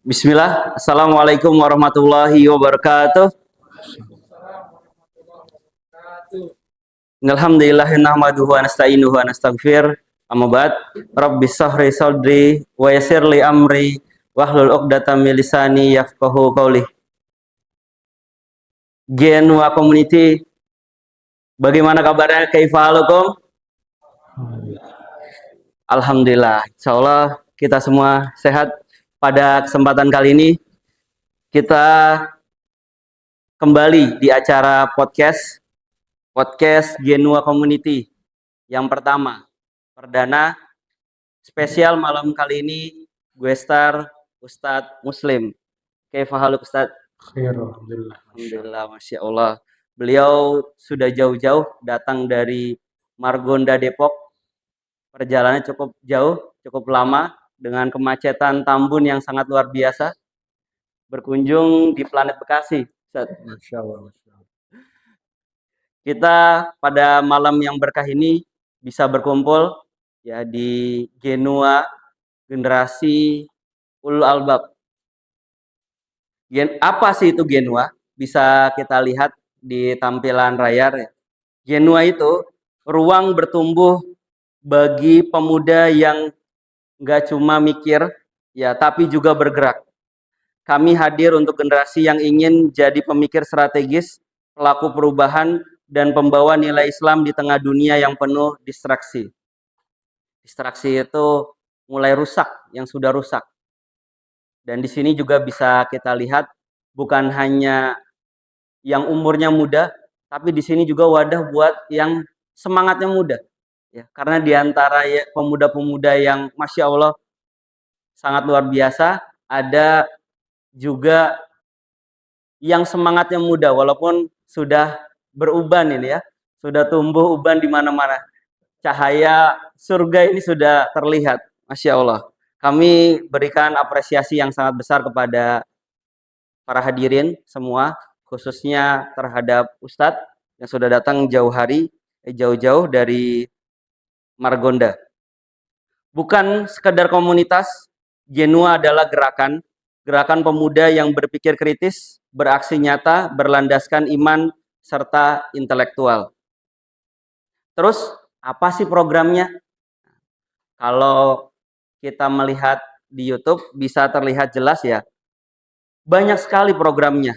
Bismillah, Assalamualaikum warahmatullahi wabarakatuh. Alhamdulillah nahmaduhu wa nasta'inuhu wa nastaghfir. Amma ba'd. Rabbis shrah sadri wa yassir li amri wahlul 'uqdatam min lisani yafqahu qawli. Genua Community, bagaimana kabarnya? Kaifa halukum? Alhamdulillah, insyaallah kita semua sehat. Pada kesempatan kali ini kita kembali di acara podcast Genua Community yang pertama, perdana, spesial malam kali ini gue star Ustadz Muslim. Kaifa haluk Ustadz? Alhamdulillah. Alhamdulillah, Masya Allah. Beliau sudah jauh-jauh datang dari Margonda, Depok. Perjalanannya cukup jauh, cukup lama, dengan kemacetan Tambun yang sangat luar biasa. Berkunjung di planet Bekasi, Ustadz. Masya Allah. Kita pada malam yang berkah ini bisa berkumpul ya di Genua Generasi Ulul Albab. Apa sih itu Genua? Bisa kita lihat di tampilan layar ya. Genua itu ruang bertumbuh bagi pemuda yang nggak cuma mikir ya, tapi juga bergerak. Kami hadir untuk generasi yang ingin jadi pemikir strategis, pelaku perubahan, dan pembawa nilai Islam di tengah dunia yang penuh distraksi. Distraksi itu mulai rusak, yang sudah rusak. Dan di sini juga bisa kita lihat bukan hanya yang umurnya muda, tapi di sini juga wadah buat yang semangatnya muda. Ya, karena di antara pemuda-pemuda yang Masya Allah sangat luar biasa, ada juga yang semangatnya muda walaupun sudah beruban ini ya, sudah tumbuh uban di mana-mana. Cahaya surga ini sudah terlihat, Masya Allah. Kami berikan apresiasi yang sangat besar kepada para hadirin semua, khususnya terhadap Ustadz yang sudah datang jauh-jauh dari Margonda. Bukan sekedar komunitas, Genua adalah gerakan pemuda yang berpikir kritis, beraksi nyata, berlandaskan iman, serta intelektual. Terus, apa sih programnya? Kalau kita melihat di YouTube, bisa terlihat jelas ya. Banyak sekali programnya.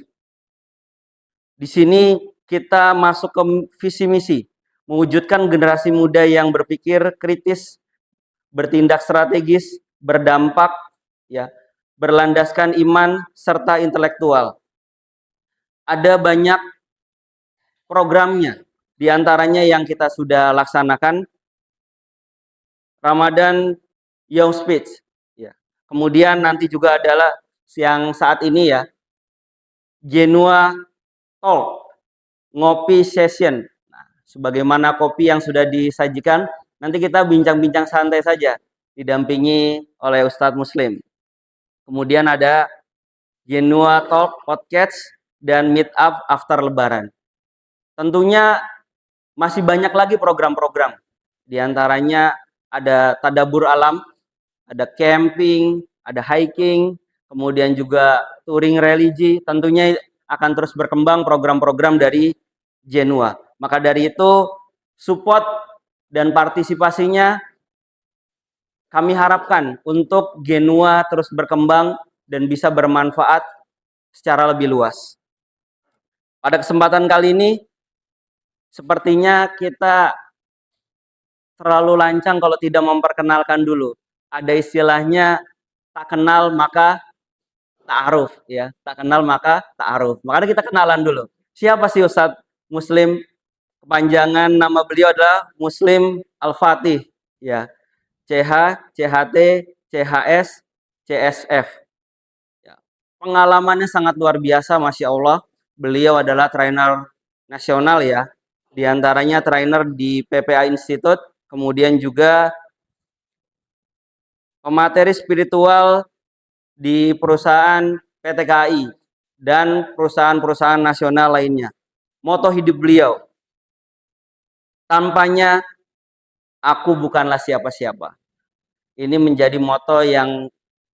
Di sini kita masuk ke visi misi, mewujudkan generasi muda yang berpikir kritis, bertindak strategis, berdampak, ya, berlandaskan iman, serta intelektual. Ada banyak programnya, diantaranya yang kita sudah laksanakan, Ramadan Young Speech. Ya. Kemudian nanti juga adalah yang saat ini ya, Genua Talk, ngopi session. Nah, sebagaimana kopi yang sudah disajikan, nanti kita bincang-bincang santai saja, didampingi oleh Ustadz Muslim. Kemudian ada Genua Talk Podcast dan Meet Up After Lebaran. Tentunya masih banyak lagi program-program. Di antaranya ada tadabur alam, ada camping, ada hiking, kemudian juga touring religi. Tentunya akan terus berkembang program-program dari Genua. Maka dari itu support dan partisipasinya kami harapkan untuk Genua terus berkembang dan bisa bermanfaat secara lebih luas. Pada kesempatan kali ini, sepertinya kita terlalu lancang kalau tidak memperkenalkan dulu. Ada istilahnya tak kenal maka ta'aruf, ya. Tak kenal maka ta'aruf. Makanya kita kenalan dulu. Siapa sih Ustadz Muslim? Kepanjangan nama beliau adalah Muslim Al-Fatih, ya. CH, CHT, CHS, CSF. Ya. Pengalamannya sangat luar biasa, Masya Allah. Beliau adalah trainer nasional ya. Di antaranya trainer di PPA Institute, kemudian juga pemateri spiritual di perusahaan PT KAI dan perusahaan-perusahaan nasional lainnya. Moto hidup beliau, tampaknya aku bukanlah siapa-siapa. Ini menjadi moto yang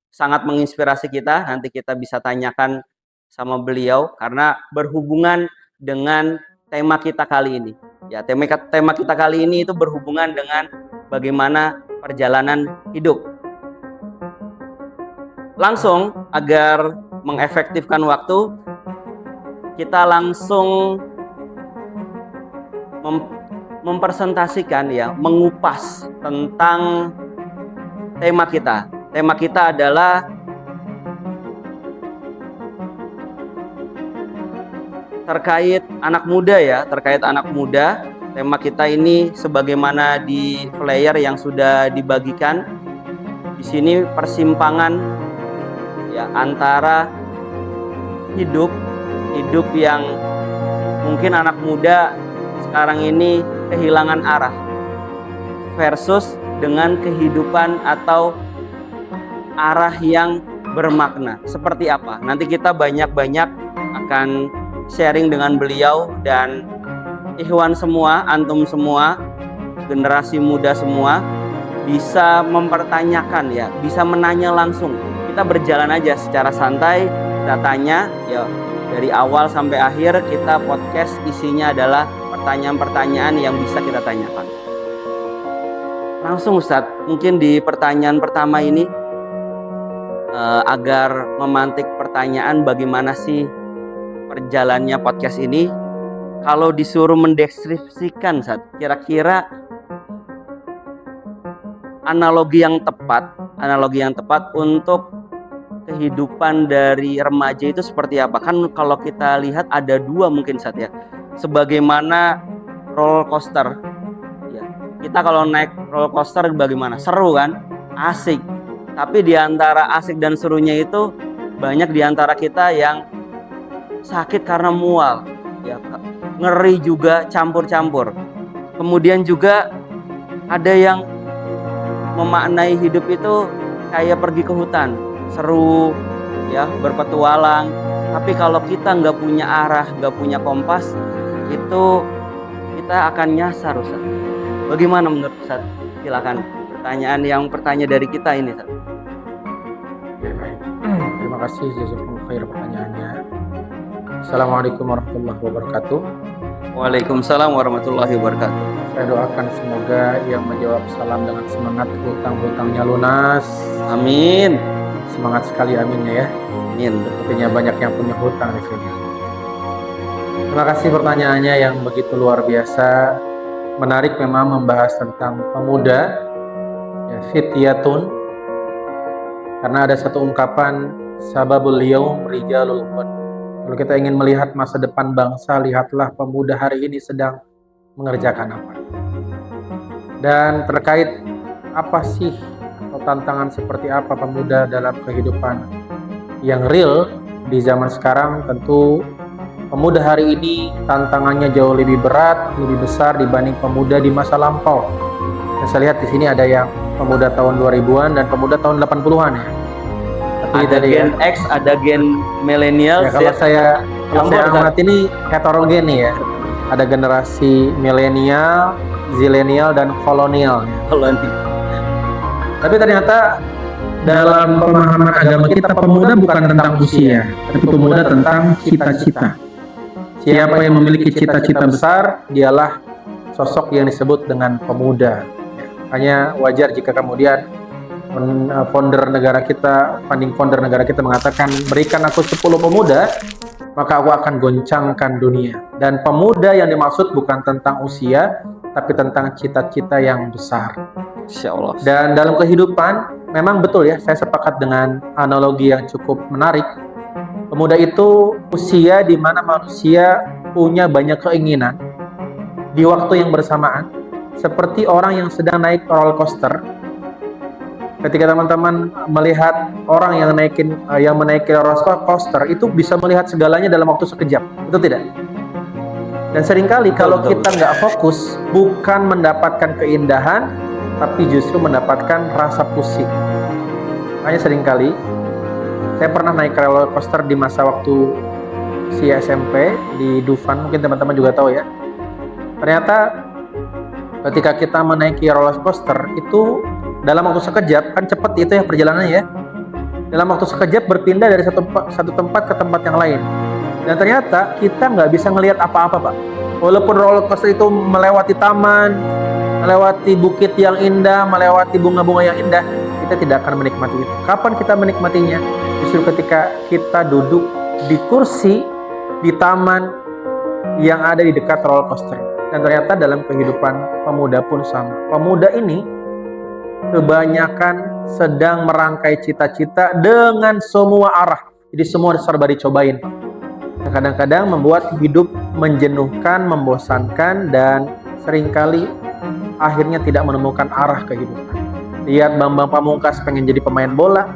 sangat menginspirasi kita. Nanti kita bisa tanyakan sama beliau karena berhubungan dengan tema kita kali ini. Ya, tema kita kali ini itu berhubungan dengan bagaimana perjalanan hidup. Langsung agar mengefektifkan waktu, kita langsung mempresentasikan ya, mengupas tentang tema kita. Tema kita adalah terkait anak muda ya, terkait anak muda. Tema kita ini sebagaimana di flyer yang sudah dibagikan. Di sini persimpangan ya antara hidup yang mungkin anak muda sekarang ini kehilangan arah versus dengan kehidupan atau arah yang bermakna. Seperti apa? Nanti kita banyak-banyak akan sharing dengan beliau dan ikhwan semua, antum semua, generasi muda semua bisa mempertanyakan ya, bisa menanya langsung. Kita berjalan aja secara santai, kita tanya ya, dari awal sampai akhir kita podcast isinya adalah pertanyaan-pertanyaan yang bisa kita tanyakan. Langsung Ustadz, mungkin di pertanyaan pertama ini agar memantik pertanyaan bagaimana sih perjalannya podcast ini, kalau disuruh mendeskripsikan Ustadz, kira-kira analogi yang tepat untuk kehidupan dari remaja itu seperti apa? Kan kalau kita lihat ada dua mungkin Ustadz ya, sebagaimana roller coaster ya. Kita kalau naik roller coaster bagaimana? Seru kan? Asik. Tapi di antara asik dan serunya itu banyak di antara kita yang sakit karena mual ya, ngeri juga, campur-campur. Kemudian juga ada yang memaknai hidup itu kayak pergi ke hutan, seru ya, berpetualang. Tapi kalau kita nggak punya arah, nggak punya kompas, itu kita akan nyasar Ustaz. Bagaimana menurut Ustaz? Silakan pertanyaan dari kita ini Ustaz. Ya, baik. Terima kasih jazakumullah khair pertanyaannya. Assalamualaikum warahmatullahi wabarakatuh. Waalaikumsalam warahmatullahi wabarakatuh. Saya doakan semoga yang menjawab salam dengan semangat hutang-hutangnya lunas. Amin. Semangat sekali aminnya ya. Amin. Sepertinya banyak yang punya hutang di sini. Terima kasih pertanyaannya yang begitu luar biasa. Menarik memang membahas tentang pemuda ya, fityatun. Karena ada satu ungkapan sababul yaum rijalul qad. Kalau kita ingin melihat masa depan bangsa, lihatlah pemuda hari ini sedang mengerjakan apa. Dan terkait apa sih atau tantangan seperti apa pemuda dalam kehidupan yang real di zaman sekarang, tentu pemuda hari ini tantangannya jauh lebih berat, lebih besar dibanding pemuda di masa lampau. Dan saya lihat di sini ada yang pemuda tahun 2000-an dan pemuda tahun 80-an ya. Tapi ada gen X, ada gen milenial. Ya, kalau saya amati ini heterogen nih ya. Ada generasi milenial, zilenial dan kolonial. Tapi ternyata dalam pemahaman agama kita, pemuda bukan tentang usia, tapi pemuda tentang cita-cita. Siapa yang memiliki cita-cita besar, dialah sosok yang disebut dengan pemuda. Hanya wajar jika kemudian funding founder negara kita mengatakan, berikan aku 10 pemuda, maka aku akan goncangkan dunia. Dan pemuda yang dimaksud bukan tentang usia, tapi tentang cita-cita yang besar. Insya Allah. Dan dalam kehidupan, memang betul ya, saya sepakat dengan analogi yang cukup menarik. Pemuda itu usia di mana manusia punya banyak keinginan di waktu yang bersamaan, seperti orang yang sedang naik roller coaster. Ketika teman-teman melihat orang yang menaiki roller coaster, itu bisa melihat segalanya dalam waktu sekejap, itu tidak? Dan seringkali kalau kita nggak fokus, bukan mendapatkan keindahan, tapi justru mendapatkan rasa pusing. Makanya seringkali saya pernah naik roller coaster di masa waktu si SMP di Dufan, mungkin teman-teman juga tahu ya. Ternyata ketika kita menaiki roller coaster itu dalam waktu sekejap, kan cepat itu ya perjalanannya ya. dalam waktu sekejap berpindah dari satu tempat ke tempat yang lain. Dan ternyata kita nggak bisa ngelihat apa-apa, Pak. Walaupun roller coaster itu melewati taman, melewati bukit yang indah, melewati bunga-bunga yang indah, kita tidak akan menikmati itu. Kapan kita menikmatinya? Justru ketika kita duduk di kursi di taman yang ada di dekat roller coaster. Dan ternyata dalam kehidupan pemuda pun sama. Pemuda ini kebanyakan sedang merangkai cita-cita dengan semua arah. Jadi semua serba dicobain. Kadang-kadang membuat hidup menjenuhkan, membosankan, dan seringkali akhirnya tidak menemukan arah kehidupan. Lihat Bambang Pamungkas pengen jadi pemain bola,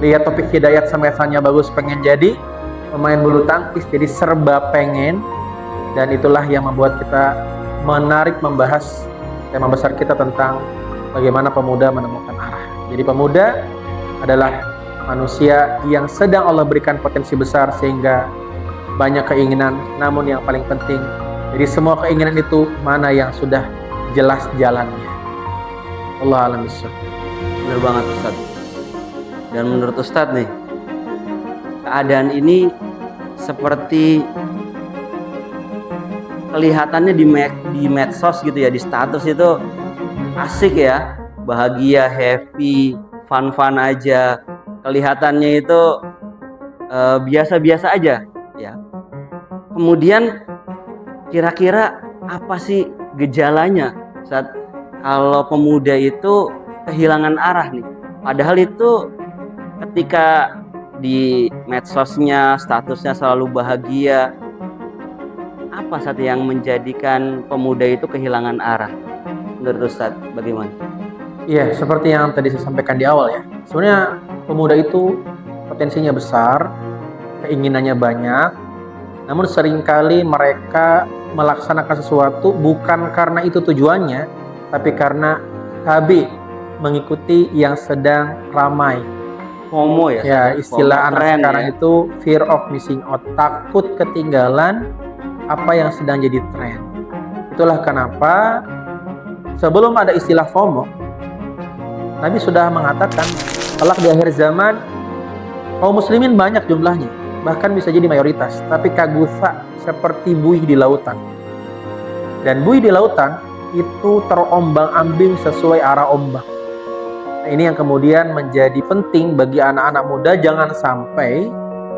lihat Taufik Hidayat semesannya bagus pengen jadi pemain bulu tangkis, jadi serba pengen. Dan itulah yang membuat kita menarik membahas tema besar kita tentang bagaimana pemuda menemukan arah. Jadi pemuda adalah manusia yang sedang Allah berikan potensi besar sehingga banyak keinginan, namun yang paling penting dari semua keinginan itu mana yang sudah jelas jalannya. Allah alam bisawab. Benar banget Ustadz. Dan menurut Ustadz nih, keadaan ini seperti kelihatannya di medsos gitu ya, di status itu asik ya, bahagia, happy, fun aja. Kelihatannya itu biasa-biasa aja ya. Kemudian kira-kira apa sih gejalanya saat kalau pemuda itu kehilangan arah nih? Padahal itu ketika di medsosnya statusnya selalu bahagia. Apa saat yang menjadikan pemuda itu kehilangan arah? Menurut Ustadz bagaimana? Iya, seperti yang tadi saya sampaikan di awal ya. Sebenarnya pemuda itu potensinya besar, keinginannya banyak, namun seringkali mereka melaksanakan sesuatu bukan karena itu tujuannya, tapi karena KB, mengikuti yang sedang ramai. FOMO ya? Ya, istilah FOMO anak sekarang ya? itu fear of missing out, takut ketinggalan apa yang sedang jadi tren. Itulah kenapa sebelum ada istilah FOMO, Nabi sudah mengatakan kelak di akhir zaman kaum muslimin banyak jumlahnya, bahkan bisa jadi mayoritas, tapi kagusa seperti buih di lautan. Dan buih di lautan itu terombang-ambing sesuai arah ombak. Nah, ini yang kemudian menjadi penting bagi anak-anak muda, jangan sampai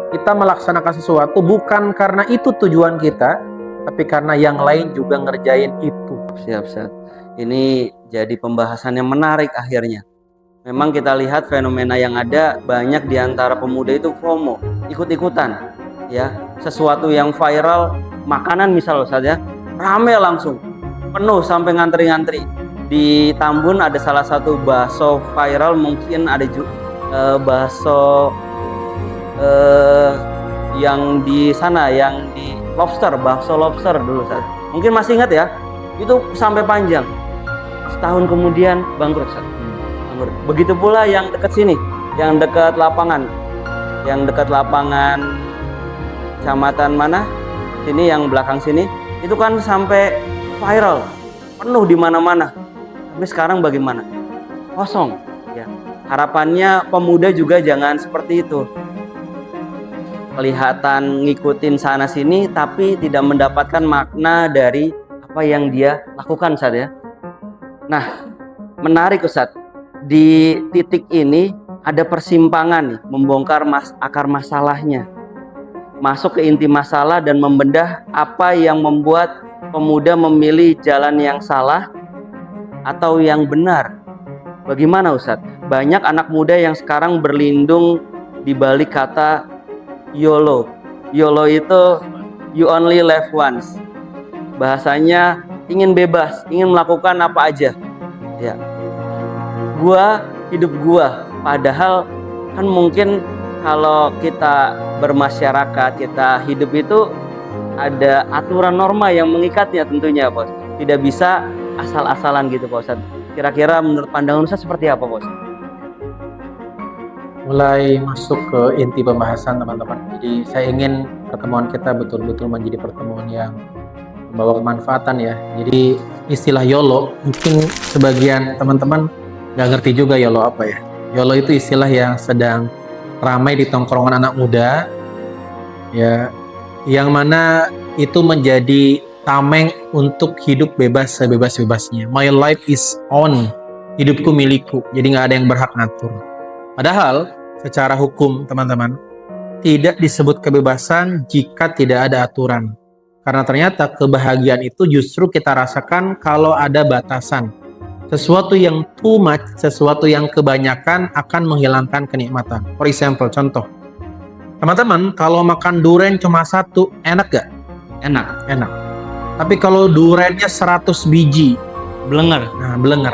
kita melaksanakan sesuatu bukan karena itu tujuan kita, tapi karena yang lain juga ngerjain itu. Siap. Ini jadi pembahasan yang menarik akhirnya. Memang kita lihat fenomena yang ada, banyak di antara pemuda itu FOMO, ikut-ikutan ya. Sesuatu yang viral, makanan misal saja, rame langsung, penuh sampai ngantri-ngantri. Di Tambun ada salah satu bakso viral, mungkin ada bakso yang di sana, yang di bakso lobster dulu Ustaz. Mungkin masih ingat ya, itu sampai panjang. Setahun kemudian bangkrut Ustaz. Begitu pula yang dekat sini, yang dekat lapangan kecamatan mana? Sini yang belakang sini, itu kan sampai viral, penuh di mana-mana. Tapi sekarang bagaimana? Kosong. Ya. Harapannya pemuda juga jangan seperti itu. Kelihatan ngikutin sana sini tapi tidak mendapatkan makna dari apa yang dia lakukan Ustaz ya. Nah, menarik Ustaz. Di titik ini ada persimpangan nih, membongkar akar masalahnya. Masuk ke inti masalah dan membedah apa yang membuat pemuda memilih jalan yang salah atau yang benar. Bagaimana Ustaz? Banyak anak muda yang sekarang berlindung di balik kata YOLO. YOLO itu you only live once. Bahasanya ingin bebas, ingin melakukan apa aja. Ya. Hidup gua. Padahal kan mungkin kalau kita bermasyarakat, kita hidup itu ada aturan norma yang mengikatnya tentunya, Bos. Tidak bisa asal-asalan gitu, Pak Ustadz. Kira-kira menurut pandangan Ustadz seperti apa, Bos? Mulai masuk ke inti pembahasan teman-teman. Jadi saya ingin pertemuan kita betul-betul menjadi pertemuan yang membawa kemanfaatan ya. Jadi istilah YOLO mungkin sebagian teman-teman nggak ngerti juga YOLO apa ya. YOLO itu istilah yang sedang ramai di tongkrongan anak muda, ya, yang mana itu menjadi tameng untuk hidup bebas sebebas-bebasnya. My life is on, hidupku milikku, jadi nggak ada yang berhak ngatur. Padahal secara hukum teman-teman, tidak disebut kebebasan jika tidak ada aturan. Karena ternyata kebahagiaan itu justru kita rasakan kalau ada batasan. Sesuatu yang too much, sesuatu yang kebanyakan akan menghilangkan kenikmatan. For example, contoh. Teman-teman, kalau makan durian cuma satu, enak gak? Enak. Enak. Tapi kalau duriannya 100 biji, Blenger. nah belenger.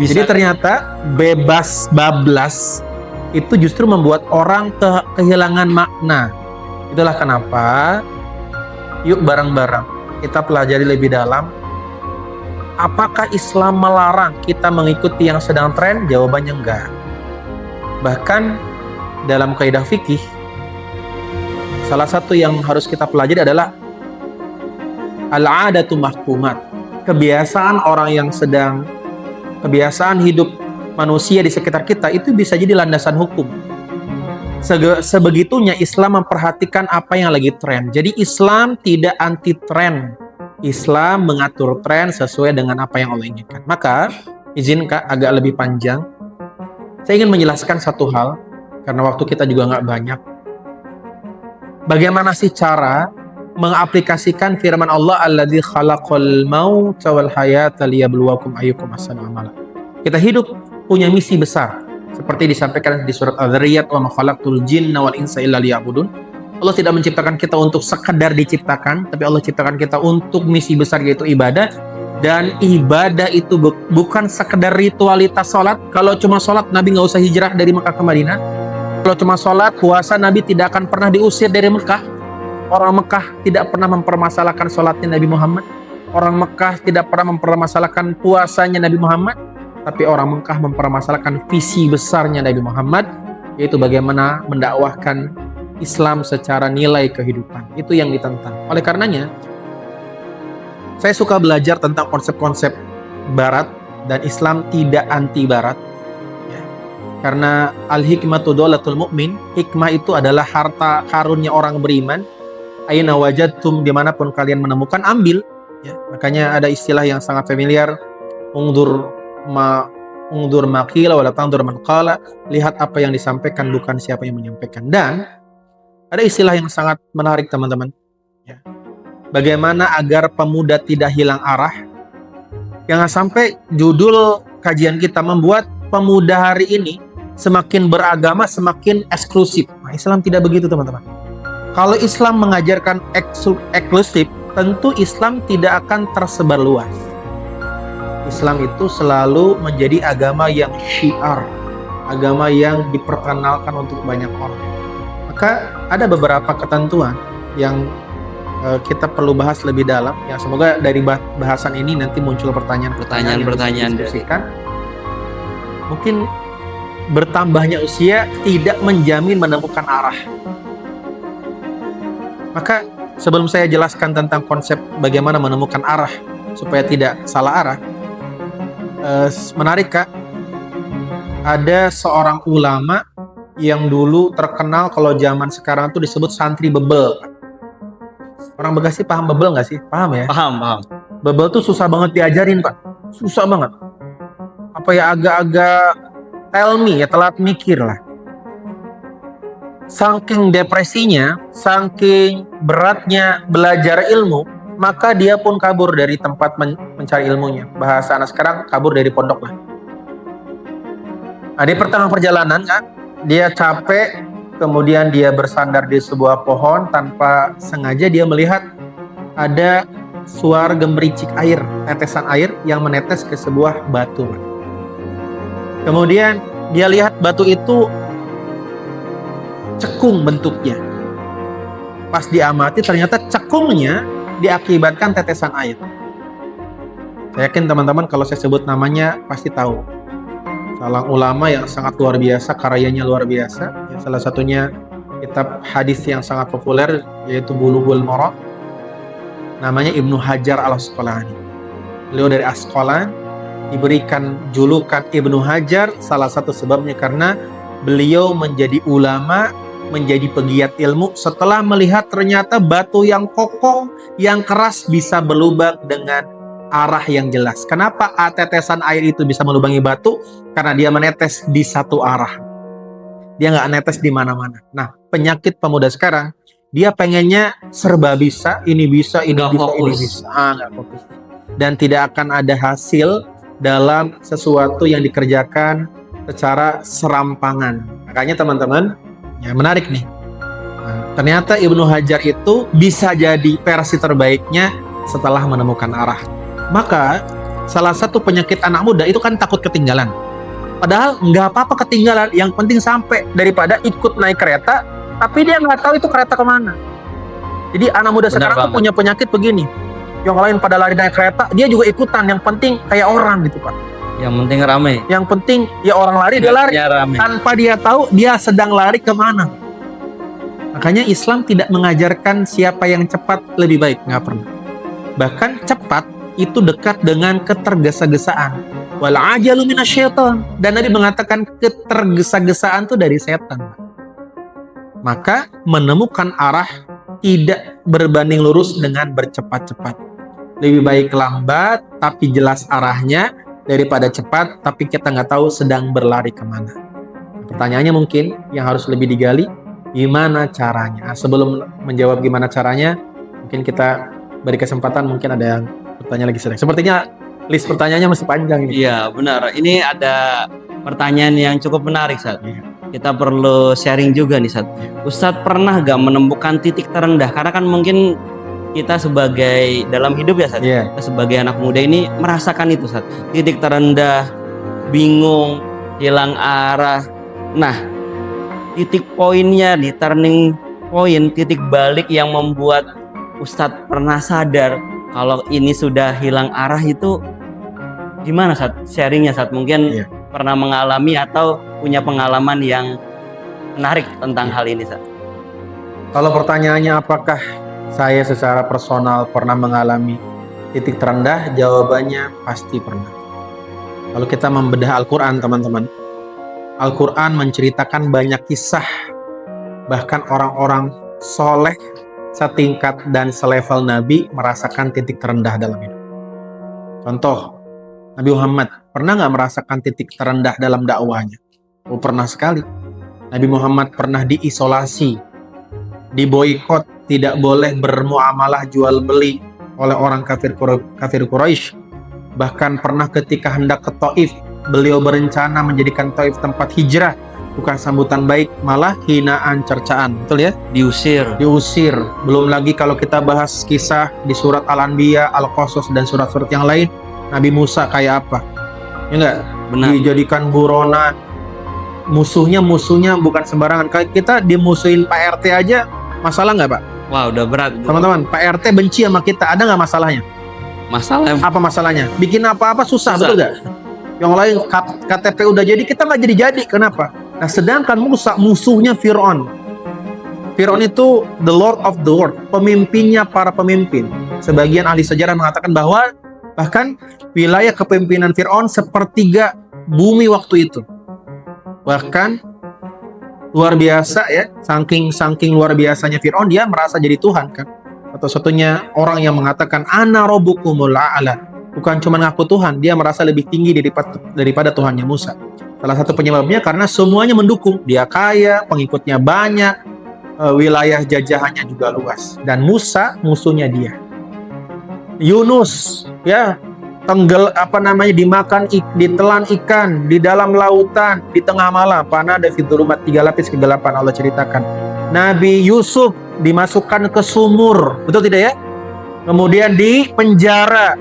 Bisa. Jadi ternyata bebas bablas itu justru membuat orang kehilangan makna. Itulah kenapa yuk bareng-bareng kita pelajari lebih dalam. Apakah Islam melarang kita mengikuti yang sedang tren? Jawabannya enggak. Bahkan dalam kaidah fikih, salah satu yang harus kita pelajari adalah al-'adatu mahkumat. Kebiasaan hidup manusia di sekitar kita itu bisa jadi landasan hukum. Sebegitunya Islam memperhatikan apa yang lagi tren. Jadi Islam tidak anti tren. Islam mengatur tren sesuai dengan apa yang Allah inginkan. Maka, izin Kak agak lebih panjang. Saya ingin menjelaskan satu hal, karena waktu kita juga nggak banyak. Bagaimana sih cara mengaplikasikan firman Allah alladzi khalaqal mauta wal hayata liyabluwakum ayyukum ahsanu amala. Kita hidup punya misi besar. Seperti disampaikan di surat Al-Dzariyat, wa ma khalaqtul jinna wal insa illa liya'budun. Allah tidak menciptakan kita untuk sekedar diciptakan, tapi Allah ciptakan kita untuk misi besar, yaitu ibadah. Dan ibadah itu bukan sekedar ritualitas sholat. Kalau cuma sholat, Nabi nggak usah hijrah dari Mekah ke Madinah. Kalau cuma sholat, puasa, Nabi tidak akan pernah diusir dari Mekah. Orang Mekah tidak pernah mempermasalahkan sholatnya Nabi Muhammad. Orang Mekah tidak pernah mempermasalahkan puasanya Nabi Muhammad. Tapi orang Mekah mempermasalahkan visi besarnya Nabi Muhammad, yaitu bagaimana mendakwahkan Islam secara nilai kehidupan. Itu yang ditentang. Oleh karenanya, saya suka belajar tentang konsep-konsep Barat, dan Islam tidak anti Barat. Ya. Karena al-hikmatu dolatul mu'min, hikmah itu adalah harta karunnya orang beriman. Aina wajadtum, dimanapun kalian menemukan, ambil. Ya. Makanya ada istilah yang sangat familiar, ungdur maqila wala tangdur man qala, lihat apa yang disampaikan, bukan siapa yang menyampaikan. Dan ada istilah yang sangat menarik teman-teman. Ya. Bagaimana agar pemuda tidak hilang arah? Jangan sampai judul kajian kita membuat pemuda hari ini semakin beragama, semakin eksklusif. Nah, Islam tidak begitu teman-teman. Kalau Islam mengajarkan eksklusif, tentu Islam tidak akan tersebar luas. Islam itu selalu menjadi agama yang syiar, agama yang diperkenalkan untuk banyak orang. Maka ada beberapa ketentuan yang kita perlu bahas lebih dalam. Ya, semoga dari bahasan ini nanti muncul pertanyaan-pertanyaan yang diskusikan. Mungkin bertambahnya usia tidak menjamin menemukan arah. Maka sebelum saya jelaskan tentang konsep bagaimana menemukan arah supaya tidak salah arah, menarik Kak, ada seorang ulama yang dulu terkenal, kalau zaman sekarang tuh disebut santri bebel. Orang Bekasi paham bebel nggak sih? Paham ya? Paham. Bebel tuh susah banget diajarin Pak, susah banget. Apa ya, agak-agak tell me ya, telat mikir lah. Saking depresinya, saking beratnya belajar ilmu, maka dia pun kabur dari tempat mencari ilmunya. Bahasa anak sekarang, kabur dari pondok lah. Nah, di pertengahan perjalanan kan, dia capek, kemudian dia bersandar di sebuah pohon. Tanpa sengaja dia melihat ada suara gemericik air, tetesan air yang menetes ke sebuah batu. Kemudian dia lihat batu itu cekung bentuknya. Pas diamati, ternyata cekungnya diakibatkan tetesan air. Saya yakin teman-teman kalau saya sebut namanya pasti tahu. Seorang ulama yang sangat luar biasa, karyanya luar biasa. Ya, salah satunya kitab hadis yang sangat populer yaitu Bulughul Maram. Namanya Ibnu Hajar Al-Asqalani. Beliau dari Asqalan, diberikan julukan Ibnu Hajar salah satu sebabnya karena beliau menjadi ulama, menjadi pegiat ilmu setelah melihat ternyata batu yang kokoh, yang keras bisa berlubang dengan arah yang jelas. Kenapa tetesan air itu bisa melubangi batu? Karena dia menetes di satu arah. Dia nggak netes di mana-mana. Nah, penyakit pemuda sekarang, dia pengennya serba bisa, ini bisa, ini Nggak bisa, fokus. ini bisa. Nggak fokus. Dan tidak akan ada hasil dalam sesuatu yang dikerjakan secara serampangan. Makanya teman-teman, ya menarik nih. Nah, ternyata Ibnu Hajar itu bisa jadi versi terbaiknya setelah menemukan arah. Maka salah satu penyakit anak muda itu kan takut ketinggalan. Padahal nggak apa-apa ketinggalan, yang penting sampai, daripada ikut naik kereta, tapi dia nggak tahu itu kereta kemana. Jadi anak muda Benar sekarang tuh banget. punya penyakit begini. Yang lain pada lari naik kereta, dia juga ikutan. Yang penting kayak orang gitu Pak. Yang penting rame. Yang penting ya orang lari, dia lari. Ya, rame. Tanpa dia tahu dia sedang lari kemana. Makanya Islam tidak mengajarkan siapa yang cepat lebih baik, nggak pernah. Bahkan cepat itu dekat dengan ketergesa-gesaan. Wal ajalu minasyaiton. Dan Nabi mengatakan ketergesa-gesaan itu dari setan. Maka menemukan arah tidak berbanding lurus dengan bercepat-cepat. Lebih baik lambat tapi jelas arahnya daripada cepat tapi kita nggak tahu sedang berlari kemana. Pertanyaannya mungkin yang harus lebih digali, gimana caranya? Nah, sebelum menjawab gimana caranya, mungkin kita beri kesempatan, mungkin ada yang bertanya lagi. Sepertinya list pertanyaannya masih panjang ini. Iya, benar. Ini ada pertanyaan yang cukup menarik, Sat. Kita perlu sharing juga nih, Sat. Ustadz pernah gak menemukan titik terendah? Karena kan mungkin kita sebagai dalam hidup ya, Sat. Iya. Kita sebagai anak muda ini merasakan itu, Sat. Titik terendah, bingung, hilang arah. Nah, titik poinnya di turning point, titik balik yang membuat Ustadz pernah sadar kalau ini sudah hilang arah itu gimana, Sat? Sharingnya, Sat. Mungkin Iya. pernah mengalami atau punya pengalaman yang menarik tentang hal ini, Sat. Kalau pertanyaannya apakah saya secara personal pernah mengalami titik terendah, jawabannya pasti pernah. Kalau kita membedah Al-Quran, teman-teman, Al-Quran menceritakan banyak kisah, bahkan orang-orang soleh setingkat dan selevel Nabi merasakan titik terendah dalam hidup. Contoh, Nabi Muhammad pernah nggak merasakan titik terendah dalam dakwahnya? Oh, pernah sekali. Nabi Muhammad pernah diisolasi, diboikot, tidak boleh bermuamalah jual beli oleh orang kafir Quraisy. Bahkan pernah ketika hendak ke Taif, beliau berencana menjadikan Taif tempat hijrah, bukan sambutan baik, malah hinaan, cercaan. Betul ya? Diusir. Belum lagi kalau kita bahas kisah di surat Al-Anbiya, Al-Qasas dan surat-surat yang lain, Nabi Musa kayak apa? Ya enggak? Benar. Dijadikan buronan. Musuhnya bukan sembarangan. Kayak kita dimusuhin Pak RT aja, masalah nggak Pak? Wah, udah berat. Teman-teman, Pak RT benci sama kita, ada nggak masalahnya? Masalah Apa masalahnya? Bikin apa-apa susah, Susah. betul nggak? Yang lain KTP udah jadi, kita nggak jadi. Kenapa? Nah, sedangkan Musa musuhnya Fir'aun. Fir'aun itu the Lord of the world, pemimpinnya para pemimpin. Sebagian ahli sejarah mengatakan bahwa bahkan wilayah kepemimpinan Fir'aun sepertiga bumi waktu itu. Bahkan luar biasa ya, saking luar biasanya Fir'aun, dia merasa jadi Tuhan kan. Satu-satunya orang yang mengatakan ana rabbukumul a'la, bukan cuma ngaku Tuhan, dia merasa lebih tinggi daripada Tuhannya Musa. Salah satu penyebabnya karena semuanya mendukung, dia kaya, pengikutnya banyak, wilayah jajahannya juga luas. Dan Musa musuhnya dia. Yunus ya, dimakan, ditelan ikan di dalam lautan di tengah malam, panah ada fiturumat, 3 lapis kegelapan, Allah ceritakan. Nabi Yusuf dimasukkan ke sumur, betul tidak ya? Kemudian di penjara.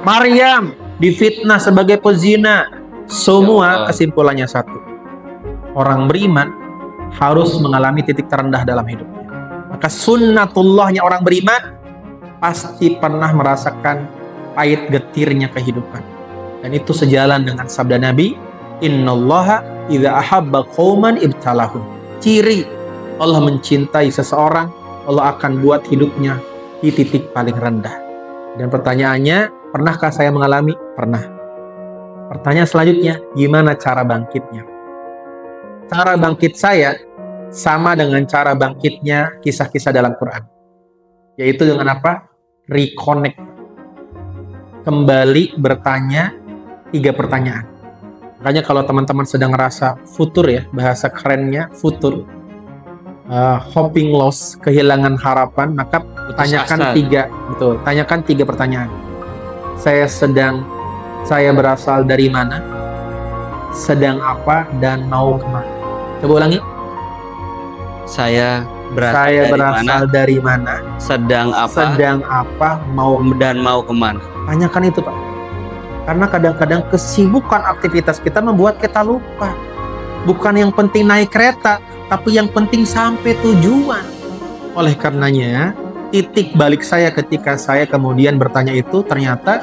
Maryam difitnah sebagai pezina. Semua kesimpulannya satu, orang beriman harus mengalami titik terendah dalam hidupnya. Maka sunnatullahnya orang beriman pasti pernah merasakan pahit getirnya kehidupan. Dan itu sejalan dengan sabda Nabi, innallaha idza ahabba qauman ibtalahum. Ciri Allah mencintai seseorang, Allah akan buat hidupnya di titik paling rendah. Dan pertanyaannya, pernahkah saya mengalami? Pernah. Pertanyaan selanjutnya, gimana cara bangkitnya? cara bangkit saya sama dengan cara bangkitnya kisah-kisah dalam Quran. Yaitu dengan apa? Reconnect. Kembali bertanya 3 pertanyaan. Makanya kalau teman-teman sedang ngerasa futur ya, bahasa kerennya futur, hoping loss, kehilangan harapan, maka tanyakan 3, betul, tanyakan 3 pertanyaan. Saya berasal dari mana, sedang apa, dan mau kemana. Coba ulangi. Saya berasal dari mana, sedang apa, mau kemana. Tanyakan itu, Pak. Karena kadang-kadang kesibukan aktivitas kita membuat kita lupa. Bukan yang penting naik kereta, tapi yang penting sampai tujuan. Oleh karenanya, titik balik saya ketika saya kemudian bertanya itu, ternyata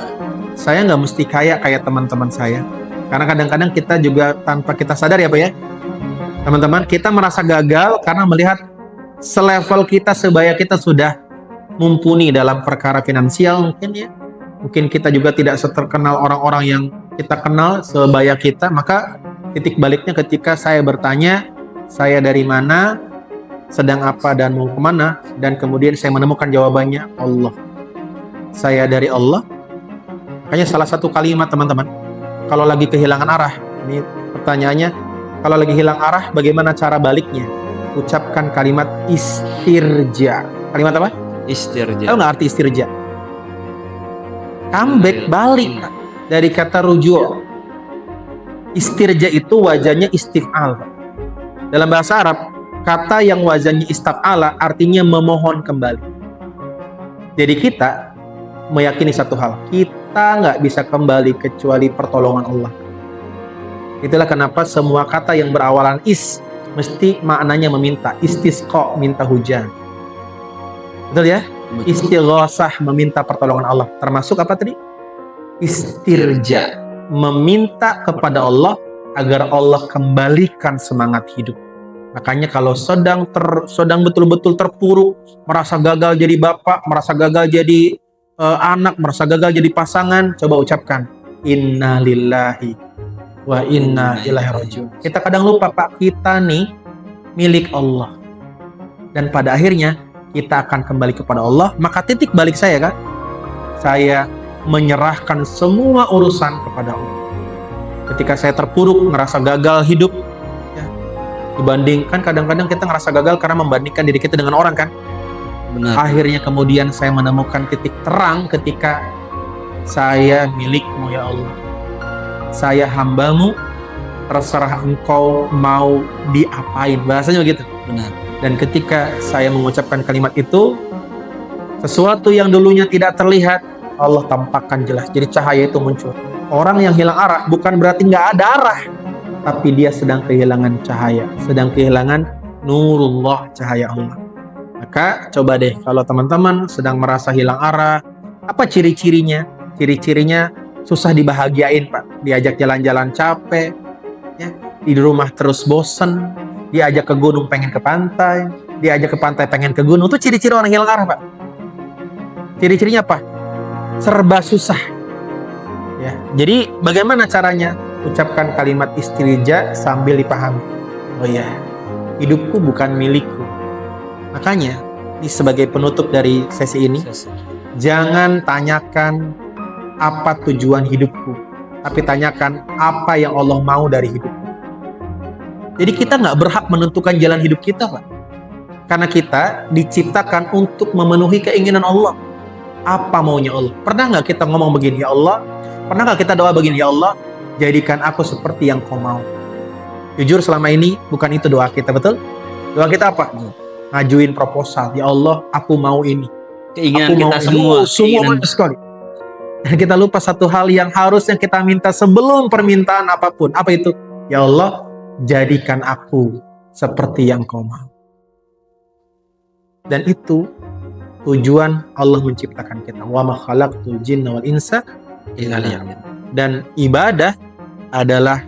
saya nggak mesti kaya kayak teman-teman saya. Karena kadang-kadang kita juga tanpa kita sadar ya Pak ya, teman-teman, kita merasa gagal karena melihat selevel kita, sebaya kita sudah mumpuni dalam perkara finansial mungkin ya. Mungkin kita juga tidak seterkenal orang-orang yang kita kenal sebaya kita. Maka titik baliknya ketika saya bertanya, saya dari mana, sedang apa, dan mau kemana, dan kemudian saya menemukan jawabannya, Allah. Saya dari Allah. Makanya salah satu kalimat teman-teman, kalau lagi kehilangan arah, ini pertanyaannya, kalau lagi hilang arah, bagaimana cara baliknya? Ucapkan kalimat istirja. Kalimat apa? Istirja. Tahu nggak arti istirja? Comeback, balik dari kata rujuk. Istirja itu wazannya istif'al. Dalam bahasa Arab, kata yang wazannya istaf'ala artinya memohon kembali. Jadi kita meyakini satu hal, kita nggak bisa kembali kecuali pertolongan Allah. Itulah kenapa semua kata yang berawalan is mesti maknanya meminta. Istisqa, minta hujan. Betul ya? Istighosah, meminta pertolongan Allah. Termasuk apa tadi? Istirja, meminta kepada Allah agar Allah kembalikan semangat hidup. Makanya kalau sedang betul-betul terpuruk, merasa gagal jadi bapak, merasa gagal jadi anak, merasa gagal jadi pasangan, coba ucapkan inna lillahi wa inna ilaihi rajiun. Kita kadang lupa Pak, kita nih milik Allah. Dan pada akhirnya kita akan kembali kepada Allah. Maka titik balik saya kan, saya menyerahkan semua urusan kepada Allah. Ketika saya terpuruk, ngerasa gagal hidup ya, dibandingkan kadang-kadang kita ngerasa gagal karena membandingkan diri kita dengan orang kan. Benar. Akhirnya kemudian saya menemukan titik terang ketika saya milikmu ya Allah, saya hambamu, terserah engkau mau diapain, bahasanya begitu. Benar. Dan ketika saya mengucapkan kalimat itu, sesuatu yang dulunya tidak terlihat, Allah tampakkan jelas. Jadi cahaya itu muncul. Orang yang hilang arah bukan berarti nggak ada arah, tapi dia sedang kehilangan cahaya, sedang kehilangan nurullah, cahaya Allah. Maka coba deh, kalau teman-teman sedang merasa hilang arah, apa ciri-cirinya? Ciri-cirinya susah dibahagiain Pak. Diajak jalan-jalan capek, ya, di rumah terus bosen, diajak ke gunung pengen ke pantai, diajak ke pantai pengen ke gunung. Itu ciri-ciri orang hilang arah Pak. Ciri-cirinya apa? Serba susah. Ya, jadi bagaimana caranya? Ucapkan kalimat istirja sambil dipahami. Oh ya, hidupku bukan milikku. Makanya, ini sebagai penutup dari sesi ini, jangan tanyakan apa tujuan hidupku, tapi tanyakan apa yang Allah mau dari hidupku. Jadi kita nggak berhak menentukan jalan hidup kita, Pak. Karena kita diciptakan untuk memenuhi keinginan Allah. Apa maunya Allah? Pernah nggak kita ngomong begini, ya Allah? Pernah nggak kita doa begini, ya Allah, jadikan aku seperti yang kau mau? Jujur selama ini bukan itu doa kita, betul? Doa kita apa? Ngajuin proposal, ya Allah, aku mau ini. Keinginan aku kita mau semua banyak sekali. Dan kita lupa satu hal yang harusnya kita minta sebelum permintaan apapun. Apa itu? Ya Allah, jadikan aku seperti yang kau mau. Dan itu tujuan Allah menciptakan kita. Wa ma khalaqtul jinna wal insa illa liya'budun. Dan ibadah adalah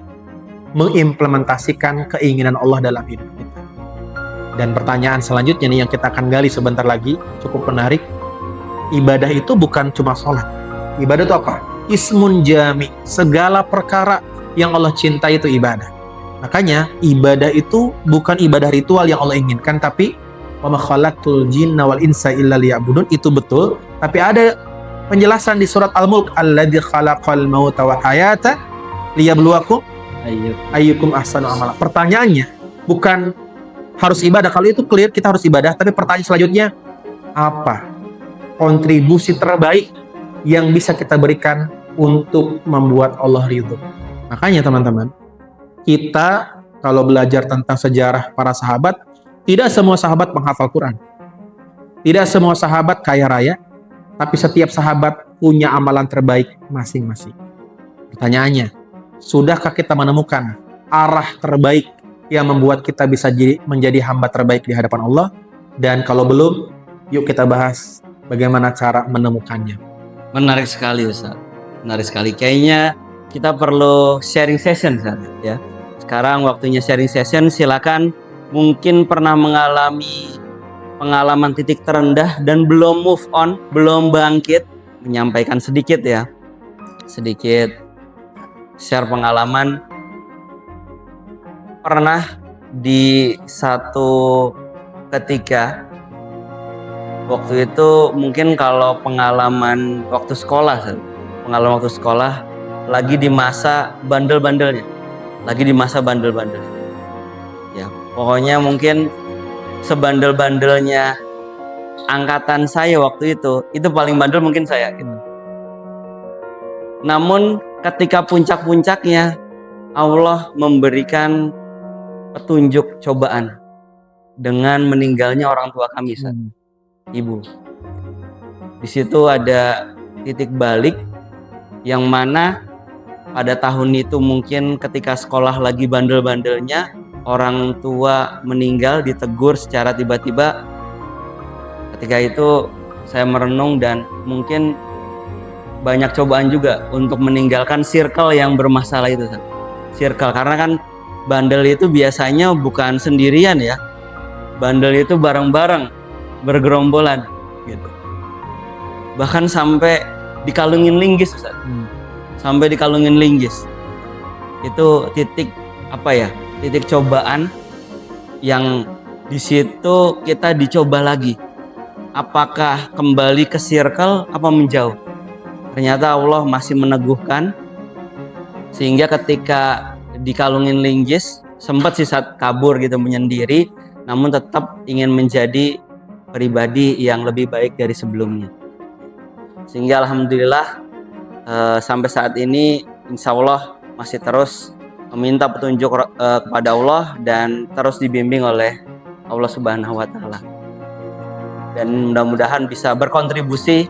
mengimplementasikan keinginan Allah dalam hidup kita. Dan pertanyaan selanjutnya nih yang kita akan gali sebentar lagi, cukup menarik. Ibadah itu bukan cuma sholat. Ibadah itu apa? Ismun jami. Segala perkara yang Allah cintai itu ibadah. Makanya ibadah itu bukan ibadah ritual yang Allah inginkan, tapi wa ma khalaqtul jinna wal insa illa liya'budun, itu betul. Tapi ada penjelasan di surat Al-Mulk, alladzi khalaqal mauta wal hayata liyabluwakum ayyukum ahsanu amala. Pertanyaannya bukan harus ibadah, kalau itu clear kita harus ibadah, tapi pertanyaan selanjutnya, apa kontribusi terbaik yang bisa kita berikan untuk membuat Allah ridho? Makanya teman-teman, kita kalau belajar tentang sejarah para sahabat, tidak semua sahabat menghafal Quran, tidak semua sahabat kaya raya, tapi setiap sahabat punya amalan terbaik masing-masing. Pertanyaannya, sudahkah kita menemukan arah terbaik yang membuat kita bisa menjadi hamba terbaik di hadapan Allah? Dan kalau belum, yuk kita bahas bagaimana cara menemukannya. Menarik sekali Ustaz, menarik sekali. Kayaknya kita perlu sharing session Ustaz, ya. Sekarang waktunya sharing session. Silakan, mungkin pernah mengalami pengalaman titik terendah dan belum move on, belum bangkit, menyampaikan sedikit ya, sedikit share pengalaman. Pernah di satu ketika, waktu itu mungkin kalau pengalaman waktu sekolah, pengalaman waktu sekolah, lagi di masa bandel-bandelnya, ya pokoknya mungkin sebandel-bandelnya angkatan saya waktu itu paling bandel mungkin saya gitu. Namun ketika puncak-puncaknya, Allah memberikan petunjuk cobaan dengan meninggalnya orang tua kami, ibu. Di situ ada titik balik yang mana pada tahun itu mungkin ketika sekolah lagi bandel-bandelnya, orang tua meninggal, ditegur secara tiba-tiba. Ketika itu saya merenung dan mungkin banyak cobaan juga untuk meninggalkan circle yang bermasalah itu. Circle, karena kan bandel itu biasanya bukan sendirian ya, bandel itu bareng-bareng, bergerombolan gitu. Bahkan sampai dikalungin linggis, Ustaz. Sampai dikalungin linggis. Itu titik apa ya? Titik cobaan yang di situ kita dicoba lagi. Apakah kembali ke circle apa menjauh? Ternyata Allah masih meneguhkan, sehingga ketika dikalungin linggis sempat sisa kabur gitu, menyendiri, namun tetap ingin menjadi pribadi yang lebih baik dari sebelumnya. Sehingga alhamdulillah sampai saat ini insya Allah masih terus meminta petunjuk kepada Allah dan terus dibimbing oleh Allah Subhanahu wa Ta'ala. Dan mudah-mudahan bisa berkontribusi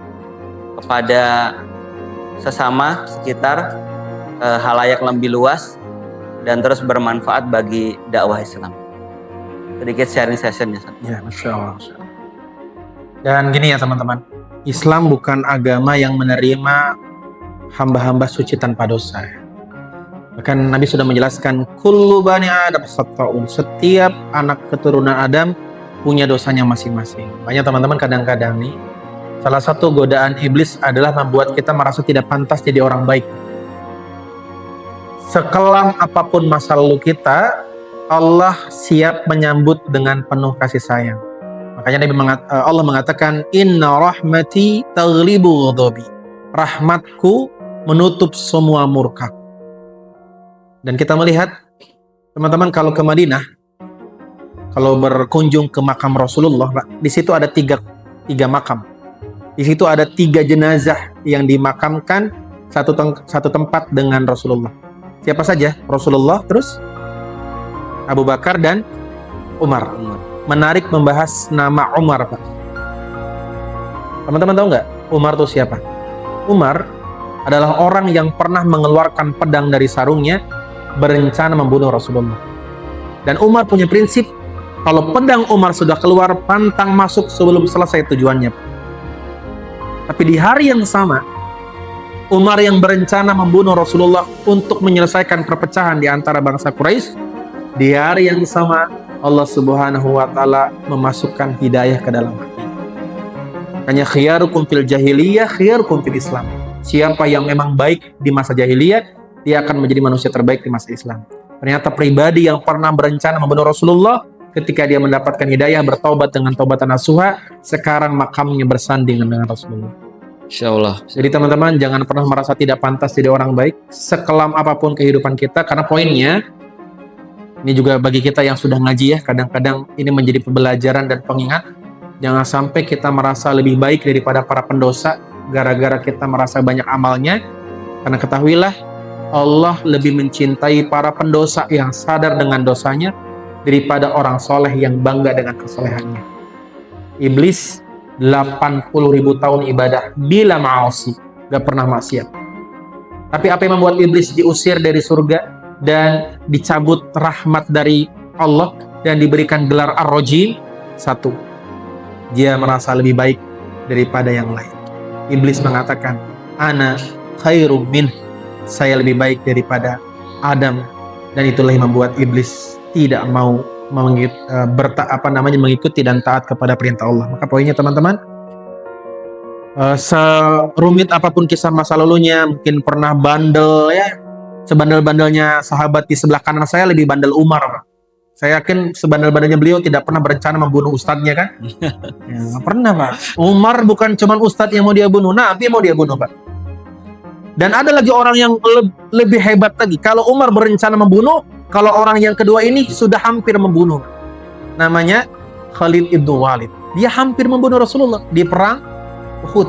kepada sesama sekitar, halayak lebih luas, dan terus bermanfaat bagi dakwah Islam. Sedikit sharing session ya. Ya, Masya Allah. Dan gini ya teman-teman, Islam bukan agama yang menerima hamba-hamba suci tanpa dosa. Bahkan Nabi sudah menjelaskan, kullu bani Adam khata'un, setiap anak keturunan Adam punya dosanya masing-masing. Banyak teman-teman kadang-kadang nih, salah satu godaan iblis adalah membuat kita merasa tidak pantas jadi orang baik. Sekelam apapun masa lalu kita, Allah siap menyambut dengan penuh kasih sayang. Makanya Allah mengatakan, inna rahmati taghlibu ghadabi, rahmatku menutup semua murka. Dan kita melihat teman-teman, kalau ke Madinah, kalau berkunjung ke makam Rasulullah, di situ ada tiga makam. Di situ ada 3 jenazah yang dimakamkan satu tempat dengan Rasulullah. Siapa saja? Rasulullah, terus Abu Bakar dan Umar. Menarik membahas nama Umar, Pak. Teman-teman tahu nggak Umar itu siapa? Umar adalah orang yang pernah mengeluarkan pedang dari sarungnya berencana membunuh Rasulullah. Dan Umar punya prinsip, kalau pedang Umar sudah keluar, pantang masuk sebelum selesai tujuannya. Tapi di hari yang sama, Umar yang berencana membunuh Rasulullah untuk menyelesaikan perpecahan di antara bangsa Quraisy, di hari yang sama Allah Subhanahu wa Ta'ala memasukkan hidayah ke dalam hati. Makanya khiyarukum fil jahiliyah, khiyarukum fil Islam. Siapa yang memang baik di masa jahiliyah, dia akan menjadi manusia terbaik di masa Islam. Ternyata pribadi yang pernah berencana membunuh Rasulullah, ketika dia mendapatkan hidayah bertaubat dengan taubatan nasuha, sekarang makamnya bersanding dengan Rasulullah. Insya Allah. Jadi teman-teman jangan pernah merasa tidak pantas jadi orang baik, sekelam apapun kehidupan kita, karena poinnya ini juga bagi kita yang sudah ngaji ya, kadang-kadang ini menjadi pembelajaran dan pengingat. Jangan sampai kita merasa lebih baik daripada para pendosa gara-gara kita merasa banyak amalnya. Karena ketahuilah Allah lebih mencintai para pendosa yang sadar dengan dosanya daripada orang soleh yang bangga dengan kesolehannya. Iblis 80.000 tahun ibadah bila ma'asi, gak pernah maksiat. Tapi apa yang membuat iblis diusir dari surga dan dicabut rahmat dari Allah dan diberikan gelar Ar-Rajim? Satu, dia merasa lebih baik daripada yang lain. Iblis mengatakan, ana khairum min, saya lebih baik daripada Adam. Dan itulah yang membuat iblis tidak mau mengikuti dan taat kepada perintah Allah. Maka poinnya teman-teman, serumit apapun kisah masa lalunya, mungkin pernah bandel ya, sebandel-bandelnya sahabat di sebelah kanan saya lebih bandel Umar, Pak. Saya yakin sebandel-bandelnya beliau tidak pernah berencana membunuh ustadznya kan? Ya, gak pernah, Pak. Umar bukan cuma ustadz yang mau dia bunuh, Nabi mau dia bunuh, Pak. Dan ada lagi orang yang lebih hebat lagi. Kalau Umar berencana membunuh, kalau orang yang kedua ini sudah hampir membunuh. Namanya Khalid ibn Walid. Dia hampir membunuh Rasulullah di perang Uhud.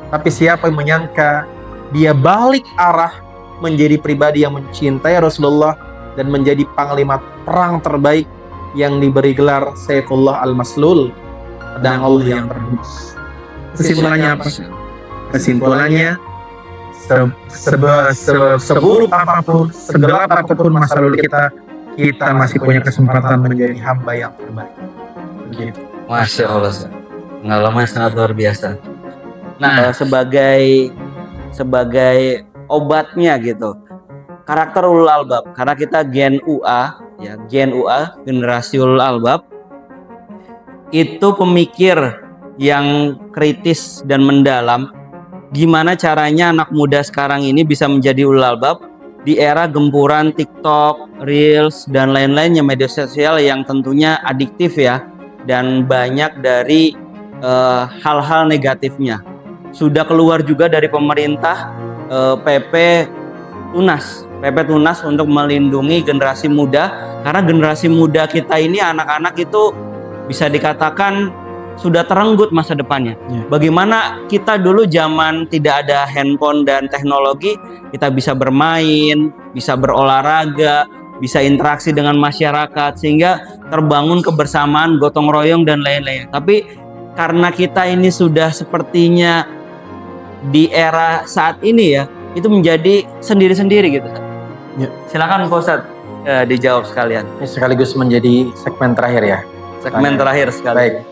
Tapi siapa yang menyangka dia balik arah menjadi pribadi yang mencintai Rasulullah dan menjadi panglima perang terbaik yang diberi gelar Saifullah Al-Maslul, pedang Allah yang tembus. Kesimpulannya apa? Kesimpulannya seburuk apapun, segelap apapun masa lalu kita masih punya kesempatan menjadi hamba yang terbaik. Begitu. Masya Allah, pengalaman sangat luar biasa. Nah, sebagai obatnya gitu, karakter ulul albab, karena kita Gen UA ya, Gen UA, generasi ulul albab, itu pemikir yang kritis dan mendalam. Gimana caranya anak muda sekarang ini bisa menjadi ulul albab di era gempuran TikTok, Reels, dan lain-lainnya, media sosial yang tentunya adiktif ya, dan banyak dari hal-hal negatifnya. Sudah keluar juga dari pemerintah PP Tunas untuk melindungi generasi muda, karena generasi muda kita ini, anak-anak itu bisa dikatakan sudah terenggut masa depannya. Bagaimana kita dulu zaman tidak ada handphone dan teknologi, kita bisa bermain, bisa berolahraga, bisa interaksi dengan masyarakat, sehingga terbangun kebersamaan, gotong royong dan lain-lain. Tapi karena kita ini sudah sepertinya di era saat ini ya, itu menjadi sendiri-sendiri gitu. Ya. Silakan Pak Ustadz dijawab sekalian. Ini sekaligus menjadi segmen terakhir ya. Segmen terakhir sekali. Baik.